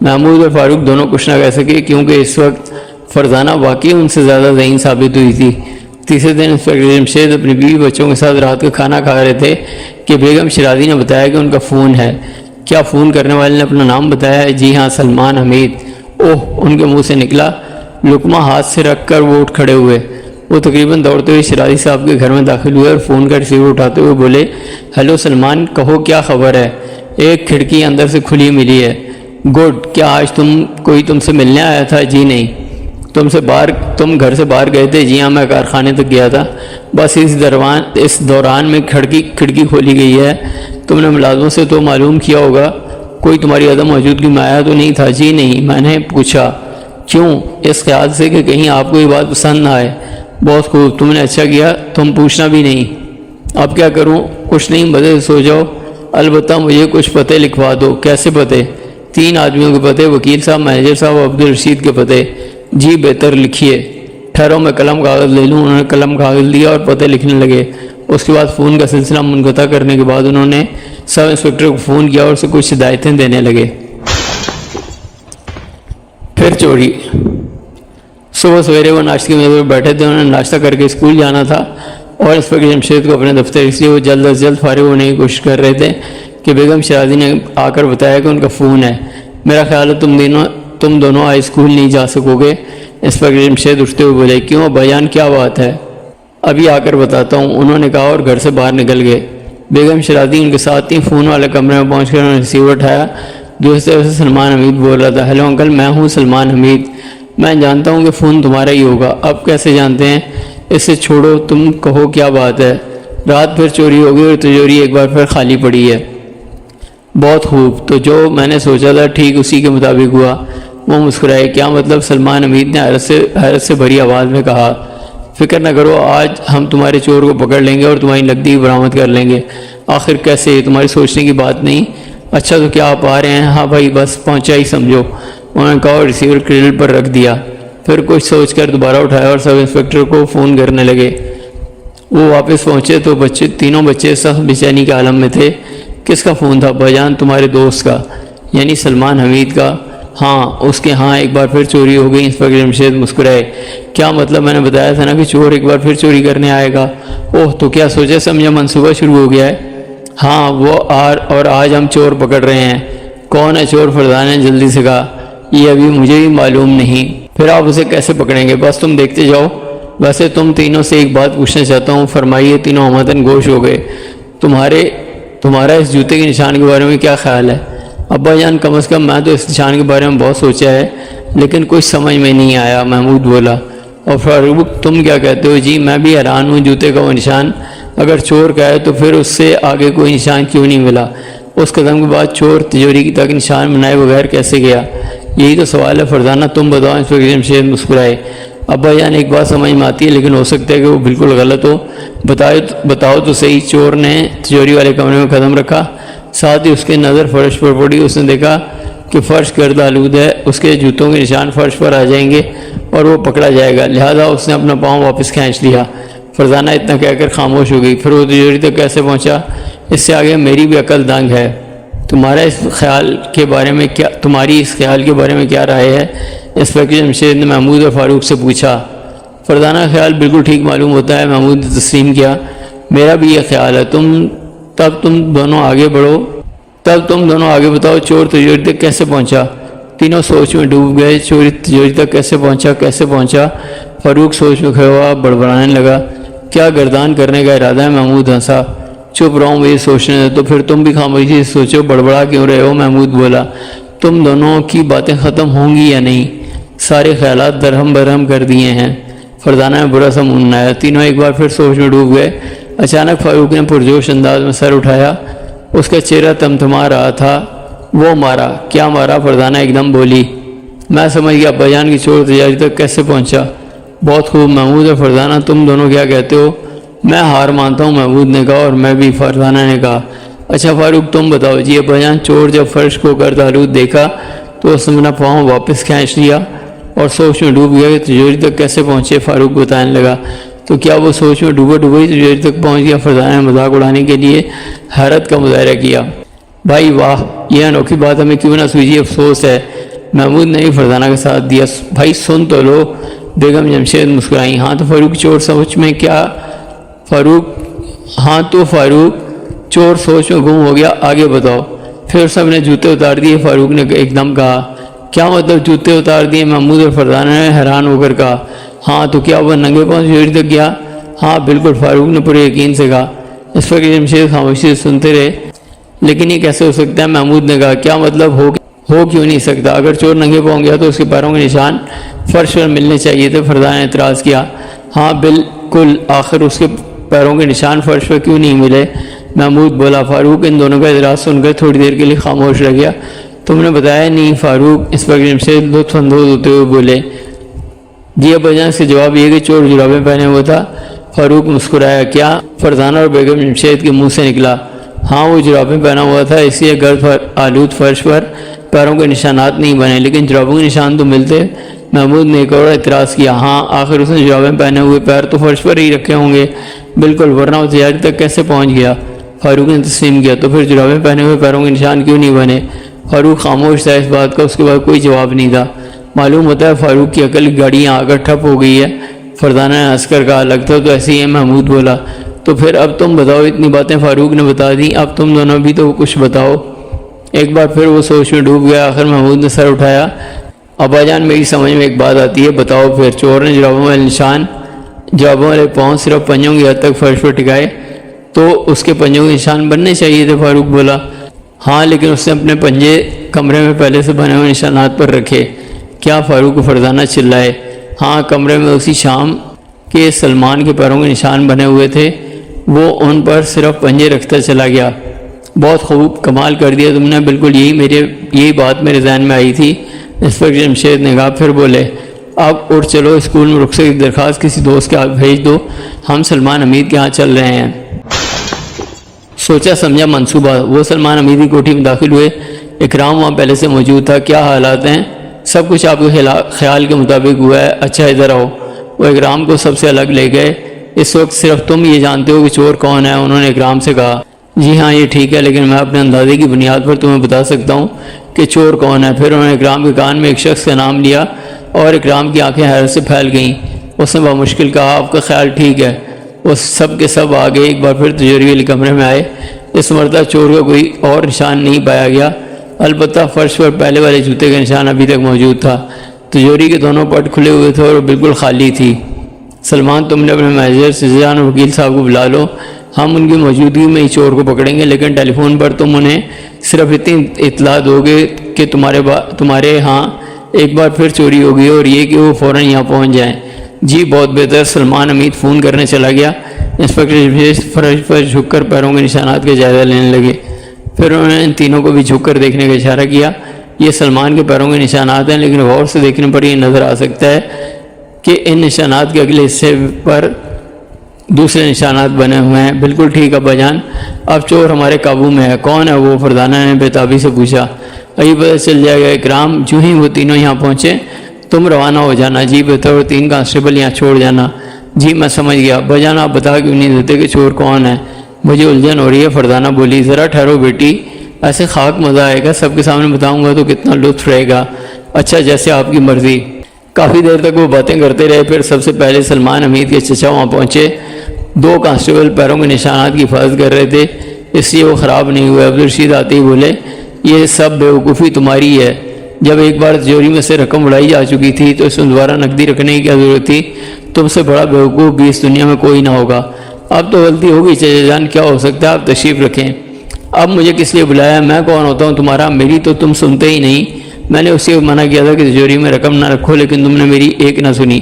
محمود اور فاروق دونوں کچھ نہ کہہ سکے کیونکہ اس وقت فرزانہ واقعی ان سے زیادہ ذہین ثابت ہوئی تھی۔ تیسرے دن انسپکٹر جمشید اپنی بیوی بچوں کے ساتھ رات کا کھانا کھا رہے تھے کہ بیگم شیرازی نے بتایا کہ ان کا فون ہے۔ کیا فون کرنے والے نے اپنا نام بتایا ہے؟ جی ہاں، سلمان حمید۔ اوہ، ان کے منہ سے نکلا۔ لقمہ ہاتھ سے رکھ کر وہ اٹھ کھڑے ہوئے۔ وہ تقریباً دوڑتے ہوئے شیرازی صاحب کے گھر میں داخل ہوئے اور فون کا ریسیور اٹھاتے ہوئے بولے ہیلو سلمان، کہو کیا خبر ہے؟ ایک کھڑکی اندر سے کھلی ملی ہے۔ گڈ، کیا آج کوئی تم سے ملنے آیا تھا؟ جی نہیں۔ تم گھر سے باہر گئے تھے؟ جی ہاں، میں کارخانے تک گیا تھا، بس اس دوران میں کھڑکی کھولی گئی ہے۔ تم نے ملازموں سے تو معلوم کیا ہوگا، کوئی تمہاری عدم موجودگی میں آیا تو نہیں تھا؟ جی نہیں۔ میں نے پوچھا کیوں؟ اس خیال سے کہ کہیں آپ کو یہ بات پسند نہ آئے۔ بہت خوب، تم نے اچھا کیا، تم پوچھنا بھی نہیں۔ اب کیا کروں؟ کچھ نہیں، مزے سے سو جاؤ۔ البتہ مجھے کچھ پتے لکھوا دو۔ کیسے پتے؟ 3 آدمیوں کے پتے، وکیل صاحب، مینیجر صاحب اور عبدالرشید کے پتے۔ جی بہتر، لکھیے۔ ٹھہرو میں قلم کاغذ لے لوں۔ انہوں نے قلم کاغذ لیا اور پتے لکھنے لگے۔ اس کے بعد فون کا سلسلہ منقطع کرنے کے بعد انہوں نے سب انسپکٹر کو فون کیا اور اسے کچھ ہدایتیں دینے لگے۔ پھر چوری۔ صبح سویرے وہ ناشتے کے میز پر بیٹھے تھے، انہوں نے ناشتہ کر کے اسکول جانا تھا اور انسپکٹر جمشید کو اپنے دفتر، اس لیے وہ جلد از جلد فارغ ہونے کی کوشش کر رہے تھے کہ بیگم شیرازی نے آ کر بتایا کہ ان کا فون ہے۔ میرا خیال ہے تم دونوں آج اسکول نہیں جا سکو گے۔ انسپکٹر جمشید اٹھتے ہوئے بولے کیوں ابا جان، کیا بات ہے؟ ابھی آ کر بتاتا ہوں، انہوں نے کہا اور گھر سے باہر نکل گئے۔ بیگم شیرازی ان کے ساتھ ہی فون والے کمرے میں پہنچ کر انہوں نے ریسیور اٹھایا۔ دوسری طرف سے سلمان حمید بول رہا تھا ہیلو انکل، میں ہوں سلمان حمید۔ میں جانتا ہوں کہ فون تمہارا ہی ہوگا۔ اب کیسے جانتے ہیں؟ اسے چھوڑو، تم کہو کیا بات ہے؟ رات پھر چوری ہو گئی اور تجوری ایک بار پھر خالی پڑی ہے۔ بہت خوب، تو جو میں نے سوچا تھا ٹھیک اسی کے مطابق ہوا۔ وہ مسکرائے۔ کیا مطلب؟ سلمان حمید نے حیرت سے بھری آواز میں کہا۔ فکر نہ کرو، آج ہم تمہارے چور کو پکڑ لیں گے اور تمہاری نقدی برآمد کر لیں گے۔ آخر کیسے؟ تمہاری سوچنے کی بات نہیں۔ اچھا تو کیا آپ آ رہے ہیں؟ ہاں بھائی، بس پہنچا ہی سمجھو، انہوں نے کہا اور ریسیور گرل پر رکھ دیا۔ پھر کچھ سوچ کر دوبارہ اٹھایا اور سب انسپکٹر کو فون کرنے لگے۔ وہ واپس پہنچے تو تینوں بچے سخت بے چینی کے عالم میں تھے۔ کس کا فون تھا ابا جان؟ تمہارے دوست کا، یعنی سلمان حمید کا؟ ہاں، اس کے ہاں ایک بار پھر چوری ہو گئی۔ انسپکٹر جمشید مسکرائے۔ کیا مطلب؟ میں نے بتایا تھا نا کہ چور ایک بار پھر چوری کرنے آئے گا۔ اوہ، تو کیا سوچا سمجھا منصوبہ شروع ہو گیا ہے؟ ہاں، وہ اور آج ہم چور پکڑ رہے ہیں۔ کون ہے چور؟ فرزانہ نے جلدی سے کہا۔ یہ ابھی مجھے بھی معلوم نہیں۔ پھر آپ اسے کیسے پکڑیں گے؟ بس تم دیکھتے جاؤ۔ ویسے تم تینوں سے ایک بات پوچھنا چاہتا ہوں۔ فرمائیے۔ تینوں ہمتاً گوش ہو گئے۔ تمہارا اس جوتے کے نشان کے بارے میں کیا خیال ہے؟ ابا جان، کم از کم میں تو اس نشان کے بارے میں بہت سوچا ہے، لیکن کچھ سمجھ میں نہیں آیا، محمود بولا۔ اور فاروق، تم کیا کہتے ہو؟ جی میں بھی حیران ہوں، جوتے کا وہ نشان اگر چور کا ہے تو پھر اس سے آگے کوئی نشان کیوں نہیں ملا؟ اس قدم کے بعد چور تجوری کی تک نشان بنائے بغیر کیسے گیا؟ یہی تو سوال ہے فرزانہ، تم بتاؤ۔ انسپکٹر جمشید مسکرائے۔ ابا جان، ایک بات سمجھ میں آتی ہے لیکن ہو سکتا ہے کہ وہ بالکل غلط ہو۔ بتاؤ تو صحیح۔ چور نے تجوری والے کمرے میں قدم رکھا، ساتھ ہی اس کی نظر فرش پر پڑی۔ اس نے دیکھا کہ فرش گرد آلود ہے، اس کے جوتوں کے نشان فرش پر آ جائیں گے اور وہ پکڑا جائے گا، لہذا اس نے اپنا پاؤں واپس کھینچ لیا۔ فرزانہ اتنا کہہ کر خاموش ہو گئی۔ پھر وہ تجوری تک کیسے پہنچا؟ اس سے آگے میری بھی عقل دنگ ہے۔ تمہاری اس خیال کے بارے میں کیا رائے ہے؟ انسپکٹر جمشید نے محمود اور فاروق سے پوچھا۔ فرزانہ کا خیال بالکل ٹھیک معلوم ہوتا ہے، محمود نے تسلیم کیا۔ میرا بھی یہ خیال ہے۔ تم دونوں آگے بتاؤ، چور تجوری تک کیسے پہنچا؟ تینوں سوچ میں ڈوب گئے۔ چوری تجوری تک کیسے پہنچا؟ فاروق سوچ میں کھڑا ہوا، بڑبڑانے لگا۔ کیا گردان کرنے کا ارادہ ہے؟ محمود ہنسا۔ چپ رہا ہوں وہ یہ سوچنے دے، تو پھر تم بھی خاموشی سے سوچو، بڑبڑا کیوں رہے ہو؟ محمود بولا، تم دونوں کی باتیں ختم ہوں گی یا نہیں؟ سارے خیالات درہم برہم کر دیے ہیں۔ فرزانہ نے برا سا منہ بنایا۔ تینوں ایک بار پھر سوچ میں ڈوب گئے۔ اچانک فاروق نے پرجوش انداز میں سر اٹھایا، اس کا چہرہ تمتما رہا تھا۔ وہ مارا؟ کیا مارا؟ فرزانہ ایک دم بولی۔ میں سمجھ گیا ابا جان کی چور تجاری تک کیسے پہنچا۔ بہت خوب محمود اور فرزانہ، تم دونوں کیا کہتے ہو؟ میں ہار مانتا ہوں، محمود نے کہا۔ اور میں بھی، فرزانہ نے کہا۔ اچھا فاروق تم بتاؤ جی، ابا جان چور جب فرش کو گرد آلود دیکھا تو اس نے اپنا پاؤں واپس کھینچ لیا اور سوچ میں ڈوب گیا کہ تجوری تک کیسے پہنچے۔ فاروق بتانے لگا، تو کیا وہ سوچ میں ڈوبا ہی تجوری تک پہنچ گیا؟ فرزانہ نے مذاق اڑانے کے لیے حیرت کا مظاہرہ کیا۔ بھائی واہ، یہ انوکھی بات ہمیں کیوں نہ سوچی، افسوس ہے۔ محمود نے فرزانہ کا ساتھ دیا۔ بھائی سن تو لو، بیگم جمشید مسکرائیں۔ ہاں تو فاروق چور سوچ میں کیا؟ فاروق چور سوچ میں گم ہو گیا، آگے بتاؤ۔ پھر سب نے جوتے اتار دیے۔ فاروق نے ایک دم کہا۔ کیا مطلب جوتے اتار دیے؟ محمود اور فرزانہ نے حیران ہو کر کہا۔ ہاں تو کیا وہ ننگے پاؤں تجوری تک گیا؟ ہاں بالکل، فاروق نے پورے یقین سے کہا۔ اس پر جمشید خاموشی سے سنتے رہے۔ لیکن یہ کیسے ہو سکتا ہے؟ محمود نے کہا۔ کیا مطلب ہو کیوں نہیں سکتا؟ اگر چور ننگے پاؤں گیا تو اس کے پیروں کے نشان فرش پر ملنے چاہیے تھے۔ فرزانہ نے اعتراض کیا۔ ہاں بالکل، آخر اس کے پیروں کے نشان فرش پر کیوں نہیں ملے؟ محمود بولا۔ فاروق ان دونوں کا اعتراض سن کر تھوڑی دیر کے لیے خاموش رہ گیا۔ تم نے بتایا نہیں فاروق؟ اس پر جمشید لطف اندوز ہوتے ہوئے بولے۔ جی ابا جان، اس کے جواب یہ کہ چور جرابیں پہنے ہوا تھا۔ فاروق مسکرایا۔ کیا؟ فرزانہ اور بیگم جمشید کے منہ سے نکلا۔ ہاں وہ جرابیں پہنا ہوا تھا، اس لیے گرد آلود فرش پر پیروں کے نشانات نہیں بنے، لیکن جرابوں کے نشان تو ملتے۔ محمود نے ایک اور اعتراض کیا۔ ہاں آخر اس نے جرابیں پہنے ہوئے پیر تو فرش پر ہی رکھے ہوں گے۔ بالکل، ورنہ وہ تجاری تک کیسے پہنچ گیا؟ فاروق نے تسلیم کیا۔ تو پھر جرابیں پہنے ہوئے پیروں کے نشان کیوں نہیں بنے؟ فاروق خاموش تھا اس بات کا، اس کے بعد کوئی جواب نہیں تھا۔ معلوم ہوتا ہے فاروق کی عقل گاڑیاں آ کر ٹھپ ہو گئی ہے۔ فرزانہ نے ہنس کر کہا۔ لگتا تو ایسے ہی ہے، محمود بولا۔ تو پھر اب تم بتاؤ، اتنی باتیں فاروق نے بتا دیں، اب تم دونوں بھی تو کچھ بتاؤ۔ ایک بار پھر وہ سوچ میں ڈوب گیا۔ آخر محمود نے سر اٹھایا۔ ابا جان میری سمجھ میں ایک بات آتی ہے، بتاؤ پھر۔ چور نے جرابوں والے پاؤں صرف پنجوں کی حد تک فرش پر ٹکائے تو اس کے پنجوں کے نشان بننے چاہیے تھے، فاروق بولا۔ ہاں لیکن اس نے اپنے پنجے کمرے میں پہلے سے بنے ہوئے نشانات پر رکھے۔ کیا؟ فاروق و فرزانہ چلائے۔ ہاں کمرے میں اسی شام کے سلمان کے پیروں کے نشان بنے ہوئے تھے، وہ ان پر صرف پنجے رکھتا چلا گیا۔ بہت خوب، کمال کر دیا تم نے، بالکل یہی بات میرے ذہن میں آئی تھی۔ اس پر جمشید نے کہا۔ پھر بولے، اب اٹھ چلو، اسکول میں رخصت کی درخواست کسی دوست کے ہاتھ بھیج دو، ہم سلمان حمید کے ہاں چل رہے ہیں۔ سوچا سمجھا منصوبہ۔ وہ سلمان حمید کی کوٹھی میں داخل ہوئے۔ اکرام وہاں پہلے سے موجود تھا۔ کیا حالات ہیں؟ سب کچھ آپ کے خیال کے مطابق ہوا ہے۔ اچھا ادھر آؤ۔ وہ اکرام کو سب سے الگ لے گئے۔ اس وقت صرف تم یہ جانتے ہو کہ چور کون ہے، انہوں نے اکرام سے کہا۔ جی ہاں یہ ٹھیک ہے، لیکن میں اپنے اندازے کی بنیاد پر تمہیں بتا سکتا ہوں کہ چور کون ہے۔ پھر انہوں نے اکرام کے کان میں ایک شخص کا نام لیا اور اکرام کی آنکھیں حیرت سے پھیل گئیں۔ اس نے بمشکل کہا، آپ کا خیال ٹھیک ہے۔ وہ سب کے سب آگے ایک بار پھر تجوری والے کمرے میں آئے۔ اس مرتبہ چور کا کوئی اور نشان نہیں پایا گیا، البتہ فرش پر پہلے والے جوتے کا نشان ابھی تک موجود تھا۔ تجوری کے دونوں پٹ کھلے ہوئے تھے اور وہ بالکل خالی تھی۔ سلمان تم نے اپنے مینیجر سزان اور وکیل صاحب کو بلا لو، ہم ان کی موجودگی میں ہی چور کو پکڑیں گے، لیکن ٹیلی فون پر تم انہیں صرف اتنی اطلاع دو گے کہ تمہارے ہاں ایک بار پھر چوری ہوگی اور یہ کہ وہ فوراً یہاں پہنچ جائیں۔ جی بہت بہتر۔ سلمان حمید فون کرنے چلا گیا۔ انسپکٹر فرش پر جھک کر پیروں کے نشانات کا جائزہ لینے لگے۔ پھر انہوں نے ان تینوں کو بھی جھک کر دیکھنے کا اشارہ کیا۔ یہ سلمان کے پیروں کے نشانات ہیں، لیکن غور سے دیکھنے پر یہ نظر آ سکتا ہے کہ ان نشانات کے اگلے حصے پر دوسرے نشانات بنے ہوئے ہیں۔ بالکل ٹھیک ابا جان، اب چور ہمارے قابو میں ہے۔ کون ہے وہ؟ فرزانہ نے بےتابی سے پوچھا۔ ابھی پتہ چل جائے گا اکرام، جو ہی وہ تینوں یہاں پہنچے تم روانہ ہو جانا۔ جی بہتر، اور 3 کانسٹیبل یہاں چھوڑ جانا۔ جی میں سمجھ گیا۔ ابا جان آپ بتا کیوں نہیں دیتے کہ چور کون ہے؟ مجھے الجھن ہو رہی ہے، فرزانہ بولی۔ ذرا ٹھہرو بیٹی، ایسے خاک مزہ آئے گا، سب کے سامنے بتاؤں گا تو کتنا لطف رہے گا۔ اچھا جیسے آپ کی مرضی۔ کافی دیر تک وہ باتیں کرتے رہے۔ پھر سب سے پہلے سلمان حمید کے چچا وہاں پہنچے۔ 2 کانسٹیبل پیروں کے نشانات کی حفاظت کر رہے تھے، اس لیے وہ خراب نہیں ہوئے۔ عبدالرشید آتے ہی بولے، یہ سب بیوقوفی تمہاری ہے، جب ایک بار تجوری میں سے رقم اڑائی جا چکی تھی تو اس میں دوبارہ نقدی رکھنے کی کیا ضرورت تھی؟ تم سے بڑا بیوقوف بھی اس دنیا میں کوئی نہ ہوگا۔ اب تو غلطی ہوگی چچا جان، کیا ہو سکتا ہے، آپ تشریف رکھیں۔ اب مجھے کس لیے بلایا؟ میں کون ہوتا ہوں تمہارا؟ میری تو تم سنتے ہی نہیں۔ میں نے اسے منع کیا تھا کہ تجوری میں رقم نہ رکھو، لیکن تم نے میری ایک نہ سنی۔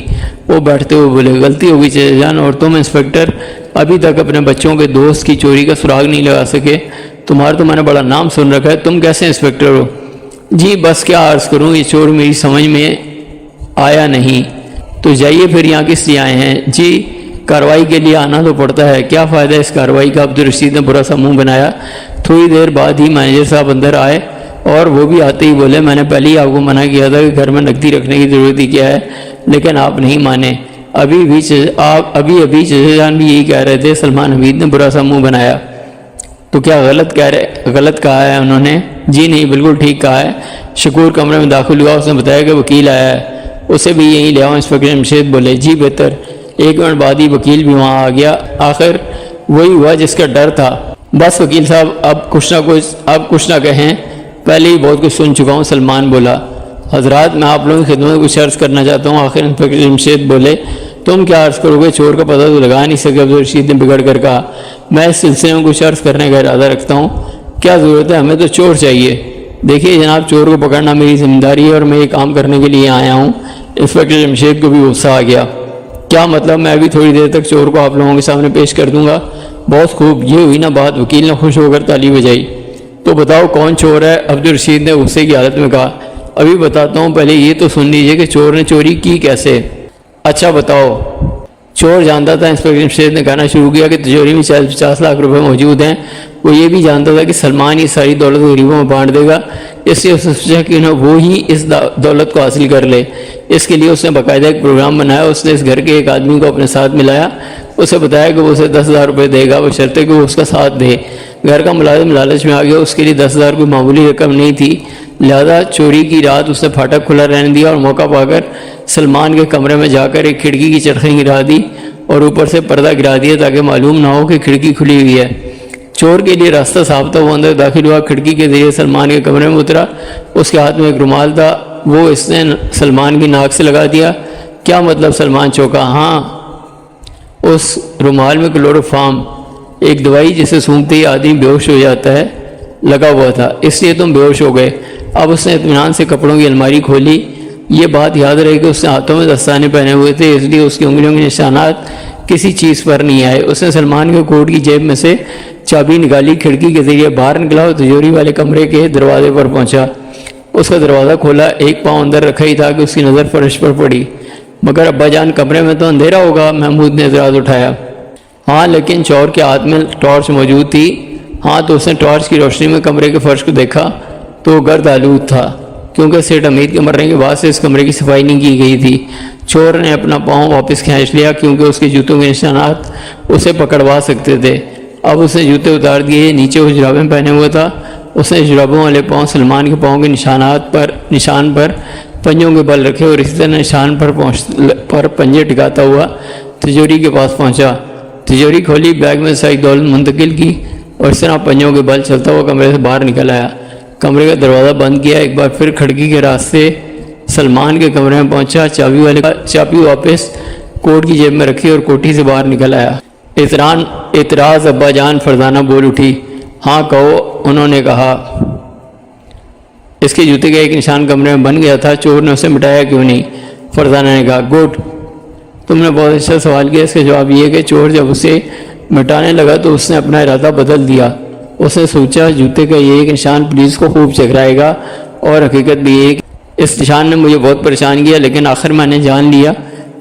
وہ بیٹھتے ہوئے بولے، غلطی ہوگی چچا جان، اور تم انسپکٹر ابھی تک اپنے بچوں کے دوست کی چوری کا سراغ نہیں لگا سکے۔ تمہارا تو میں نے بڑا نام سن رکھا ہے، تم کیسے انسپکٹر ہو؟ جی بس کیا عرض کروں، یہ چور میری سمجھ میں آیا نہیں۔ تو جائیے پھر، یہاں کس لیے آئے ہیں؟ جی کارروائی کے لیے آنا تو پڑتا ہے، کیا فائدہ اس کارروائی کا؟ عبدالرشید نے برا سا منہ بنایا۔ تھوڑی دیر بعد ہی مینیجر صاحب اندر آئے اور وہ بھی آتے ہی بولے، میں نے پہلے ہی آپ کو منع کیا تھا کہ گھر میں نقدی رکھنے کی ضرورت ہی کیا ہے، لیکن آپ نہیں مانے۔ ابھی چچا جان بھی یہی کہہ رہے تھے۔ سلمان حمید نے برا سا منہ بنایا۔ تو کیا غلط کہا ہے انہوں نے؟ جی نہیں، بالکل ٹھیک کہا ہے۔ شکور کمرے میں داخل ہوا، اس نے بتایا کہ وکیل آیا ہے، اسے بھی یہیں لے آؤ۔ انسپکٹر جمشید بولے، جی بہتر۔ ایک منٹ بعد ہی وکیل بھی وہاں آ گیا۔ آخر وہی ہوا جس کا ڈر تھا۔ بس وکیل صاحب اب کچھ نہ کہیں، پہلے ہی بہت کچھ سن چکا ہوں۔ سلمان بولا، حضرات میں آپ لوگوں کی خدمت میں کچھ عرض کرنا چاہتا ہوں۔ آخر انسپکٹر جمشید بولے، تم کیا عرض کرو گے؟ چور کا پتہ تو لگا نہیں سکے۔ عبدالرشید نے بگڑ کر کہا، میں اس سلسلے میں کچھ عرض کرنے کا ارادہ رکھتا ہوں۔ کیا ضرورت ہے، ہمیں تو چور چاہیے۔ دیکھیے جناب، چور کو پکڑنا میری ذمہ داری ہے اور میں یہ کام کرنے کے لیے آیا ہوں۔ انسپکٹر جمشید کو بھی غصہ آ گیا۔ کیا مطلب؟ میں ابھی تھوڑی دیر تک چور کو آپ لوگوں کے سامنے پیش کر دوں گا۔ بہت خوب، یہ ہوئی نا بات۔ وکیل نے خوش ہو کر تالی بجائی۔ تو بتاؤ کون چور ہے؟ عبدالرشید نے غصے کی حالت میں کہا۔ ابھی بتاتا ہوں، پہلے یہ تو سن لیجیے کہ چور نے چوری کی کیسے۔ اچھا بتاؤ۔ چور جانتا تھا، انسپکٹر جمشید نے کہنا شروع کیا، کہ تجوری میں 50 لاکھ روپے موجود ہیں۔ وہ یہ بھی جانتا تھا کہ سلمان یہ ساری دولت غریبوں میں بانٹ دے گا، اس لیے اس نے سوچا کہ وہ ہی اس دولت کو حاصل کر لے۔ اس کے لیے اس نے باقاعدہ ایک پروگرام بنایا۔ اس نے اس گھر کے ایک آدمی کو اپنے ساتھ ملایا، اسے بتایا کہ وہ اسے 10,000 روپے دے گا، بشرطے کہ وہ اس کا ساتھ دے۔ گھر کا ملازم لالچ میں آ گیا، اس کے لیے 10,000 کوئی معمولی رقم نہیں تھی، لہذا چوری کی رات اس نے پھاٹک کھلا رہنے دیا اور موقع پا کر سلمان کے کمرے میں جا کر ایک کھڑکی کی چرخیں گرا دی اور اوپر سے پردہ گرا دیا تاکہ معلوم نہ ہو کہ کھڑکی کھلی ہوئی ہے۔ چور کے لیے راستہ صاف تھا، وہ اندر داخل ہوا، کھڑکی کے ذریعے سلمان کے کمرے میں اترا۔ اس کے ہاتھ میں ایک رومال تھا، وہ اس نے سلمان کی ناک سے لگا دیا۔ کیا مطلب؟ سلمان چونکا۔ ہاں، اس رومال میں کلوروفارم، ایک دوائی جسے سونگھتے ہی آدمی بے ہوش ہو جاتا ہے، لگا ہوا تھا، اس لیے تم بے ہوش ہو گئے۔ اب اس نے اطمینان سے کپڑوں کی الماری کھولی۔ یہ بات یاد رہے کہ اس نے ہاتھوں میں دستانے پہنے ہوئے تھے، اس لیے اس کی انگلیوں کے نشانات کسی چیز پر نہیں آئے۔ اس نے سلمان کے کوٹ کی جیب میں سے چابی نکالی، کھڑکی کے ذریعے باہر نکلا اور تجوری والے کمرے کے دروازے پر پہنچا۔ اس کا دروازہ کھولا، ایک پاؤں اندر رکھا ہی تھا کہ اس کی نظر فرش پر پڑی۔ مگر ابا جان، کمرے میں تو اندھیرا ہوگا، محمود نے اعتراض اٹھایا۔ ہاں، لیکن چور کے ہاتھ میں ٹارچ موجود تھی۔ ہاں، تو اس نے ٹارچ کی روشنی میں کمرے کے فرش کو دیکھا تو وہ گرد آلود تھا، کیونکہ سیٹ حمید کے مرنے کے بعد سے اس کمرے کی صفائی نہیں کی گئی تھی۔ چور نے اپنا پاؤں واپس کھینچ لیا کیونکہ اس کے جوتوں کے نشانات اسے پکڑوا سکتے تھے۔ اب اس نے جوتے اتار دیے، نیچے وہ جرابیں پہنے ہوا تھا۔ اس نے جرابوں والے پاؤں سلمان کے پاؤں کے نشان پر پنجوں کے بل رکھے اور اسی طرح نشان پر پنجے ٹکاتا ہوا تجوری کے پاس پہنچا۔ تجوری کھولی، بیگ میں ساری دولت منتقل کی اور اس طرح پنجوں کے بل چلتا ہوا کمرے سے باہر نکل آیا۔ کمرے کا دروازہ بند کیا، ایک بار پھر کھڑکی کے راستے سلمان کے کمرے میں پہنچا، چابی واپس کوٹ کی جیب میں رکھی اور کوٹھی سے باہر نکل آیا۔ اعتراض ابا جان، فرزانہ بول اٹھی۔ ہاں کہو، انہوں نے کہا۔ اس کے جوتے کا ایک نشان کمرے میں بن گیا تھا، چور نے اسے مٹایا کیوں نہیں؟ فرزانہ نے کہا۔ گڈ، تم نے بہت اچھا سوال کیا۔ اس کا جواب یہ کہ چور جب اسے مٹانے لگا تو اس نے اپنا ارادہ بدل دیا۔ اس نے سوچا جوتے کا یہ ایک نشان پولیس کو خوب چکرائے گا، اور حقیقت بھی ایک اس نشان نے مجھے بہت پریشان کیا، لیکن آخر میں نے جان لیا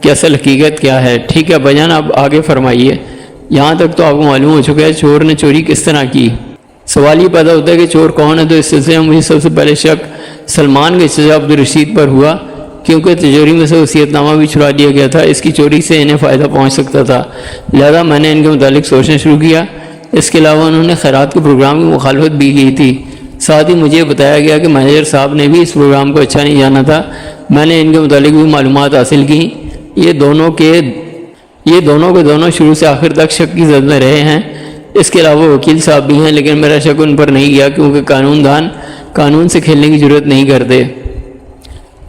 کہ اصل حقیقت کیا ہے۔ ٹھیک ہے بجان، اب آگے فرمائیے۔ یہاں تک تو آپ کو معلوم ہو چکا ہے چور نے چوری کس طرح کی۔ سوال یہ پیدا ہوتا ہے کہ چور کون ہے، تو اس سلسلے میں مجھے سب سے پہلے شک سلمان کے چچا عبدالرشید پر ہوا، کیونکہ تجوری میں سے وصیت نامہ بھی چھڑا لیا گیا تھا۔ اس کی چوری سے انہیں فائدہ پہنچ سکتا تھا، لہذا میں نے ان کے متعلق سوچنا شروع کیا۔ اس کے علاوہ انہوں نے خیرات کے پروگرام کی مخالفت بھی کی تھی۔ ساتھ ہی مجھے بتایا گیا کہ مینیجر صاحب نے بھی اس پروگرام کو اچھا نہیں جانا تھا۔ میں نے ان کے متعلق بھی معلومات حاصل کی۔ یہ دونوں کے دونوں شروع سے آخر تک شک کی زد میں رہے ہیں۔ اس کے علاوہ وکیل صاحب بھی ہیں، لیکن میرا شک ان پر نہیں گیا کیونکہ قانون دان قانون سے کھیلنے کی ضرورت نہیں کرتے۔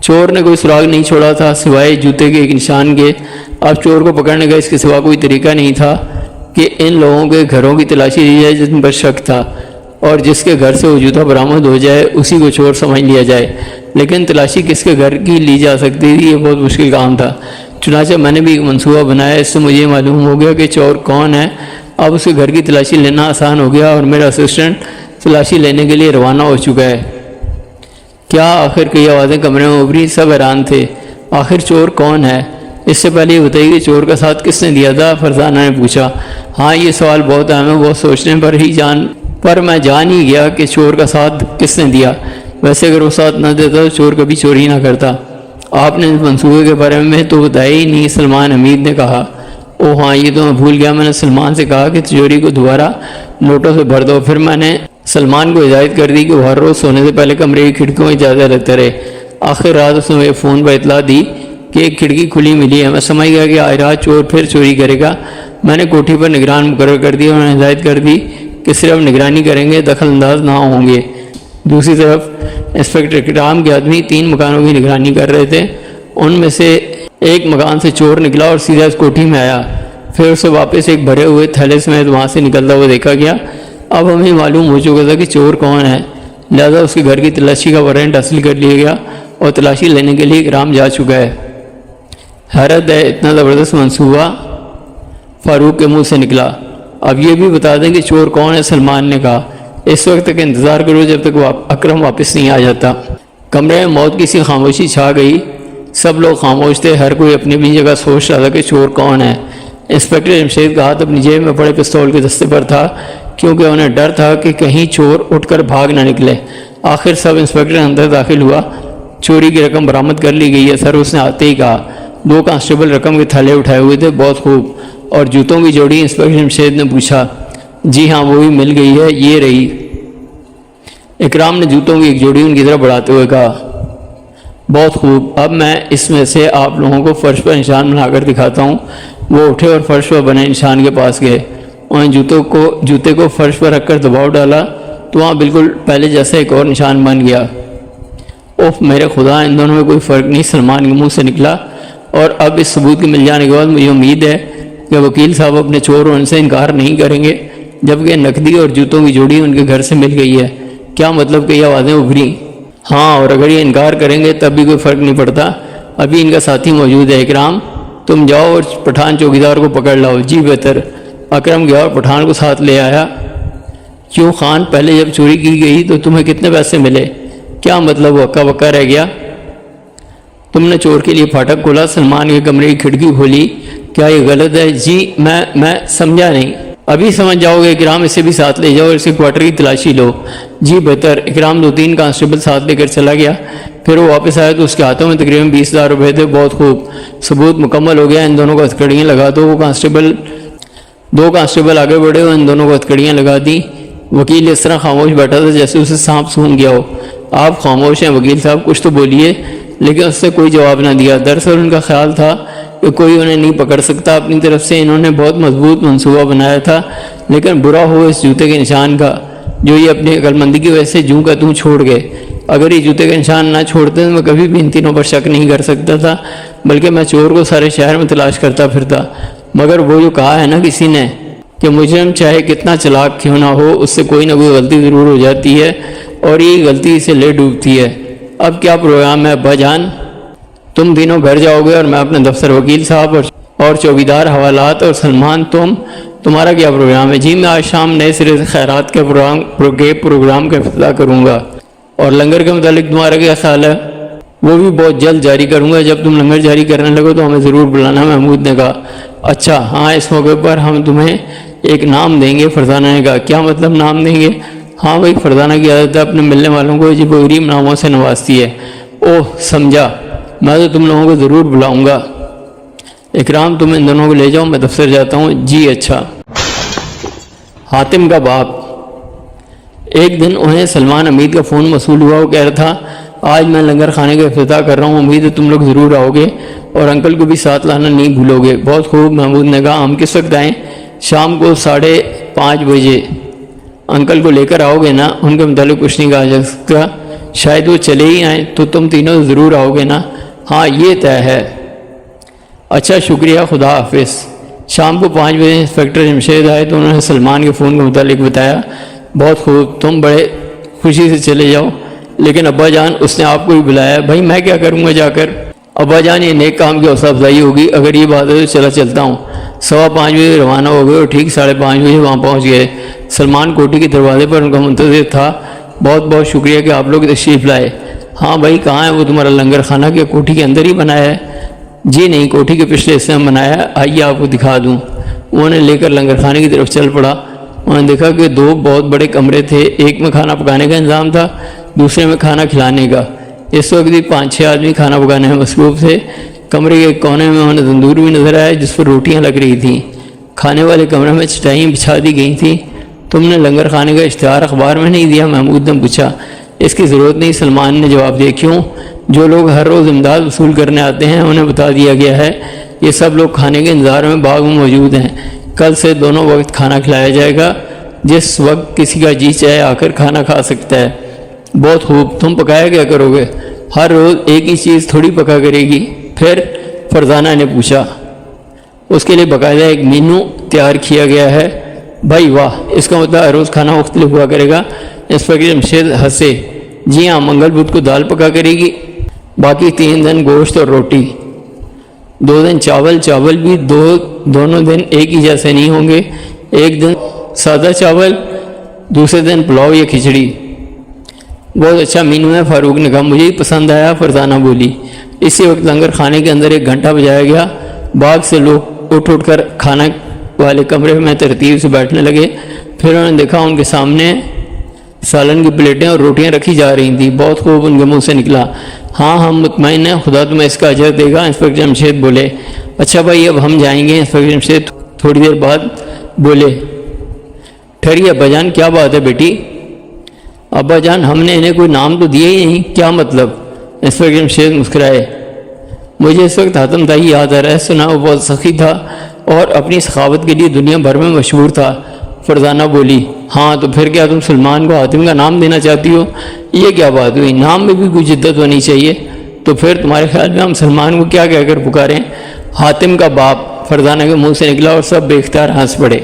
چور نے کوئی سراغ نہیں چھوڑا تھا سوائے جوتے کے ایک نشان کے۔ اب چور کو پکڑنے کا اس کے سوا کوئی طریقہ نہیں تھا۔ کہ ان لوگوں کے گھروں کی تلاشی لی جائے جن پر شک تھا، اور جس کے گھر سے وہ جوتا برآمد ہو جائے اسی کو چور سمجھ لیا جائے۔ لیکن تلاشی کس کے گھر کی لی جا سکتی تھی، یہ بہت مشکل کام تھا۔ چنانچہ میں نے بھی ایک منصوبہ بنایا، اس سے مجھے معلوم ہو گیا کہ چور کون ہے۔ اب اس کے گھر کی تلاشی لینا آسان ہو گیا اور میرا اسسٹنٹ تلاشی لینے کے لیے روانہ ہو چکا ہے۔ کیا آخر کئی آوازیں کمرے میں ابھری، سب حیران تھے۔ آخر چور کون ہے؟ اس سے پہلے یہ بتائیے کہ چور کا ساتھ کس نے دیا تھا؟ فرزانہ نے پوچھا۔ ہاں، یہ سوال بہت اہم ہے، بہت سوچنے پر میں جان ہی گیا کہ چور کا ساتھ کس نے دیا۔ ویسے اگر وہ ساتھ نہ دیتا تو چور کبھی چوری نہ کرتا۔ آپ نے اس منصوبے کے بارے میں تو بتایا ہی نہیں، سلمان حمید نے کہا۔ او ہاں، یہ تو میں بھول گیا، میں نے سلمان سے کہا کہ تجوری کو دوبارہ نوٹوں سے بھر دو۔ پھر میں نے سلمان کو ہدایت کر دی کہ وہ ہر روز سونے سے پہلے کمرے کی کھڑکیوں میں اجازت رکھتے رہے۔ آخر رات اس نے مجھے فون پر اطلاع دی کہ ایک کھڑکی کھلی ملی ہے۔ میں سمجھ گیا کہ آج رات چور پھر چوری کرے گا۔ میں نے کوٹھی پر نگران مقرر کر دیا اور ہدایت کر دی کہ صرف نگرانی کریں گے، دخل انداز نہ ہوں گے۔ دوسری طرف انسپکٹر اکرام کے آدمی 3 مکانوں کی نگرانی کر رہے تھے۔ ان میں سے ایک مکان سے چور نکلا اور سیدھا اس کوٹھی میں آیا، پھر اسے واپس ایک بھرے ہوئے تھیلے سمیت وہاں سے نکلتا ہوا دیکھا گیا۔ اب ہمیں معلوم ہو چکا تھا کہ چور کون ہے، لہذا اس کے گھر کی تلاشی کا وارنٹ حاصل کر لیا گیا اور تلاشی لینے کے لیے اکرام جا چکا ہے۔ حیرت ہے، اتنا زبردست منصوبہ فاروق کے منہ سے نکلا۔ اب یہ بھی بتا دیں کہ چور کون ہے، سلمان نے کہا۔ اس وقت تک انتظار کرو جب تک اکرم واپس نہیں آ جاتا۔ کمرے میں موت کی سی خاموشی چھا گئی، سب لوگ خاموش تھے، ہر کوئی اپنی اپنی جگہ سوچ رہا تھا کہ چور کون ہے۔ انسپکٹر جمشید کا ہاتھ اپنی جیب میں پڑے پستول کے دستے پر تھا، کیونکہ انہیں ڈر تھا کہ کہیں چور اٹھ کر بھاگ نہ نکلے۔ آخر سب انسپکٹر اندر داخل ہوا۔ چوری کی رقم برآمد کر لی گئی ہے سر، اس نے آتے ہی کہا۔ 2 کانسٹیبل رقم کے تھیلے اٹھائے ہوئے تھے۔ بہت خوب، اور جوتوں کی جوڑی؟ انسپکٹر جمشید نے پوچھا۔ جی ہاں، وہ بھی مل گئی ہے، یہ رہی۔ اکرام نے جوتوں کی ایک جوڑی ان کی طرف بڑھاتے ہوئے کہا۔ بہت خوب، اب میں اس میں سے آپ لوگوں کو فرش پر نشان بنا کر دکھاتا ہوں۔ وہ اٹھے اور فرش پر بنے نشان کے پاس گئے۔ انہیں جوتے کو فرش پر رکھ کر دباؤ ڈالا تو وہاں بالکل پہلے جیسا ایک اور نشان بن گیا۔ اوف میرے خدا، ان دونوں میں کوئی فرق نہیں، سلمان کے منہ سے نکلا۔ اور اب اس ثبوت کے مل جانے کے بعد مجھے امید ہے کہ وکیل صاحب اپنے چور اور ان سے انکار نہیں کریں گے، جبکہ نقدی اور جوتوں کی جوڑی ان کے گھر سے مل گئی ہے۔ کیا مطلب کہ یہ آوازیں ابھری؟ ہاں، اور اگر یہ انکار کریں گے تب بھی کوئی فرق نہیں پڑتا، ابھی ان کا ساتھی موجود ہے۔ اکرام، تم جاؤ اور پٹھان چوکیدار کو پکڑ لاؤ۔ جی بہتر۔ اکرم گیا اور پٹھان کو ساتھ لے آیا۔ کیوں خان، پہلے جب چوری کی گئی تو تمہیں کتنے پیسے ملے؟ کیا مطلب وہ اکا بکا رہ گیا؟ تم نے چور کے لیے پھاٹک کھولا، سلمان کے کمرے کی کھڑکی کھولی، کیا یہ غلط ہے؟ جی میں سمجھا نہیں۔ ابھی سمجھ جاؤ گے۔ اکرام، اسے بھی ساتھ لے جاؤ اور اسے کوارٹر کی تلاشی لو۔ جی بہتر۔ اکرام 2-3 کانسٹیبل ساتھ لے کر چلا گیا۔ پھر وہ واپس آیا تو اس کے ہاتھوں میں تقریباً 20,000 روپے تھے۔ بہت خوب، ثبوت مکمل ہو گیا، ان دونوں کو ہتھکڑیاں لگا دو۔ وہ دو کانسٹیبل آگے بڑھے اور ان دونوں کو ہتھکڑیاں لگا دی۔ وکیل اس طرح خاموش بیٹھا تھا جیسے اسے سانپ سونگھ گیا ہو۔ آپ خاموش ہیں وکیل صاحب، کچھ تو بولیے۔ لیکن اس سے کوئی جواب نہ دیا۔ دراصل ان کا خیال تھا کہ کوئی انہیں نہیں پکڑ سکتا۔ اپنی طرف سے انہوں نے بہت مضبوط منصوبہ بنایا تھا، لیکن برا ہو اس جوتے کے نشان کا جو یہ اپنی عقل مندی کی وجہ سے جوں کا توں چھوڑ گئے۔ اگر یہ جوتے کا نشان نہ چھوڑتے تو میں کبھی بھی ان تینوں پر شک نہیں کر سکتا تھا، بلکہ میں چور کو سارے شہر میں تلاش کرتا پھرتا۔ مگر وہ جو کہا ہے نا کسی نے کہ مجرم چاہے کتنا چلاک کیوں نہ ہو، اس سے کوئی نہ کوئی غلطی ضرور ہو جاتی ہے اور یہ غلطی اسے لے ڈوبتی ہے۔ اب کیا پروگرام ہے ابا جان؟ تم تینوں گھر جاؤ گے اور میں اپنے دفتر، وکیل صاحب اور چوکیدار حوالات، اور سلمان تمہارا کیا پروگرام ہے؟ جی میں آج شام نئے سرے سے خیرات کے پروگرام کا افتتاح کروں گا۔ اور لنگر کے متعلق تمہارا کیا خیال ہے؟ وہ بھی بہت جلد جاری کروں گا۔ جب تم لنگر جاری کرنے لگو تو ہمیں ضرور بلانا، محمود نے کہا۔ اچھا ہاں، اس موقع پر ہم تمہیں ایک نام دیں گے، فرزانہ نے کہا۔ کیا مطلب نام دیں گے؟ ہاں بھائی، فرزانہ کی عادت ہے اپنے ملنے والوں کو عجیب و غریب ناموں سے نوازتی ہے۔ اوہ سمجھا، میں تو تم لوگوں کو ضرور بلاؤں گا۔ اکرام، تم ان دونوں کو لے جاؤ، میں دفتر جاتا ہوں۔ جی اچھا۔ حاتم کا باپ۔ ایک دن انہیں سلمان حمید کا فون موصول ہوا۔ وہ کہہ رہا تھا آج میں لنگر خانے کا افتتاح کر رہا ہوں، امید ہے تم لوگ ضرور آؤ گے اور انکل کو بھی ساتھ لانا نہیں بھولو گے۔ بہت خوب، محمود نے کہا۔ ہم کس وقت آئیں؟ شام کو 5:30 بجے۔ انکل کو لے کر آؤ گے نا؟ ان کے متعلق کچھ نہیں کہا جا سکتا، شاید وہ چلے ہی آئیں، تو تم تینوں ضرور آؤ گے نا؟ ہاں یہ طے ہے۔ اچھا شکریہ، خدا حافظ۔ شام کو 5 بجے انسپیکٹر جمشید آئے تو انہوں نے سلمان کے فون کے متعلق بتایا، بہت خوب، تم بڑے خوشی سے چلے جاؤ، لیکن ابا جان اس نے آپ کو بھی بلایا۔ بھائی میں کیا کروں گا جا کر؟ ابا جان یہ نیک کام کی حوصلہ افزائی ہوگی، اگر یہ بات ہے تو چلتا ہوں۔ 5:15 بجے روانہ ہو گئے اور ٹھیک 5:30 بجے وہاں پہنچ گئے۔ سلمان کوٹھی کے دروازے پر ان کا منتظر تھا۔ بہت بہت شکریہ کہ آپ لوگ تشریف لائے۔ ہاں بھائی کہاں ہے وہ تمہارا لنگر خانہ؟ کہ کوٹھی کے اندر ہی بنایا ہے؟ جی نہیں، کوٹھی کے پچھلے حصے میں بنایا ہے، آئیے آپ کو دکھا دوں۔ انہوں نے لے کر لنگر خانے کی طرف چل پڑا۔ انہوں نے دیکھا کہ 2 بہت بڑے کمرے تھے، ایک میں کھانا پکانے کا انتظام تھا، دوسرے میں کھانا کھلانے کا۔ اس وقت بھی 5-6 آدمی کھانا پکانے میں مصروف تھے۔ کمرے کے ایک کونے میں انہیں تندور بھی نظر آیا جس پر روٹیاں لگ رہی تھیں۔ کھانے والے کمرے میں چٹائیاں بچھا دی گئی تھیں۔ تم نے لنگر خانے کا اشتہار اخبار میں نہیں دیا؟ محمود نے پوچھا۔ اس کی ضرورت نہیں، سلمان نے جواب دیا۔ کیوں؟ جو لوگ ہر روز امداد وصول کرنے آتے ہیں انہیں بتا دیا گیا ہے، یہ سب لوگ کھانے کے انتظار میں باغ میں موجود ہیں۔ کل سے دونوں وقت کھانا کھلایا جائے گا، جس وقت کسی کا جی چاہے آ کر کھانا کھا سکتا ہے۔ بہت خوب، تم پکایا کیا کرو گے؟ ہر روز ایک ہی چیز تھوڑی پکا کرے گی؟ پھر؟ فرزانہ نے پوچھا۔ اس کے لیے باقاعدہ ایک مینو تیار کیا گیا ہے۔ بھائی واہ، اس کا مطلب ہر روز کھانا مختلف ہوا کرے گا؟ انسپیکٹر جمشید ہنسے۔ جی ہاں، منگل بدھ کو دال پکا کرے گی، باقی 3 دن گوشت اور روٹی، 2 دن چاول بھی دونوں دن ایک ہی جیسے نہیں ہوں گے، ایک دن سادہ چاول، دوسرے دن پلاؤ یا کھچڑی۔ بہت اچھا مینو ہے، فاروق نے کہا۔ مجھے ہی پسند آیا، فرزانہ بولی۔ اسی وقت لنگر خانے کے اندر 1 گھنٹہ بجایا گیا۔ باغ سے لوگ اٹھ کر کھانا والے کمرے میں ترتیب سے بیٹھنے لگے۔ پھر انہوں نے دیکھا ان کے سامنے سالن کی پلیٹیں اور روٹیاں رکھی جا رہی تھیں۔ بہت خوب، ان کے منہ سے نکلا۔ ہاں ہم مطمئن ہیں، خدا تمہیں اس کا اجر دے گا، انسپیکٹر جمشید بولے۔ اچھا بھائی اب ہم جائیں گے، انسپیکٹر جمشید تھوڑی دیر بعد بولے۔ ٹھہریے ابا جان، کیا بات ہے بیٹی؟ ابا جان ہم نے انہیں کوئی نام تو دیا ہی نہیں، کیا مطلب؟ انسپیکٹر جمشید مسکرائے۔ مجھے اس وقت حاتم تائی یاد آ رہا ہے، سنا وہ بہت سخی تھا اور اپنی سخاوت کے لیے دنیا بھر میں مشہور تھا۔ فرزانہ بولی۔ ہاں تو پھر کیا تم سلمان کو حاتم کا نام دینا چاہتی ہو؟ یہ کیا بات ہوئی؟ نام میں بھی کوئی جدت ہونی چاہیے۔ تو پھر تمہارے خیال میں ہم سلمان کو کیا کہہ کر پکاریں؟ حاتم کا باپ، فرزانہ کے منہ سے نکلا اور سب بے اختیار ہنس پڑے۔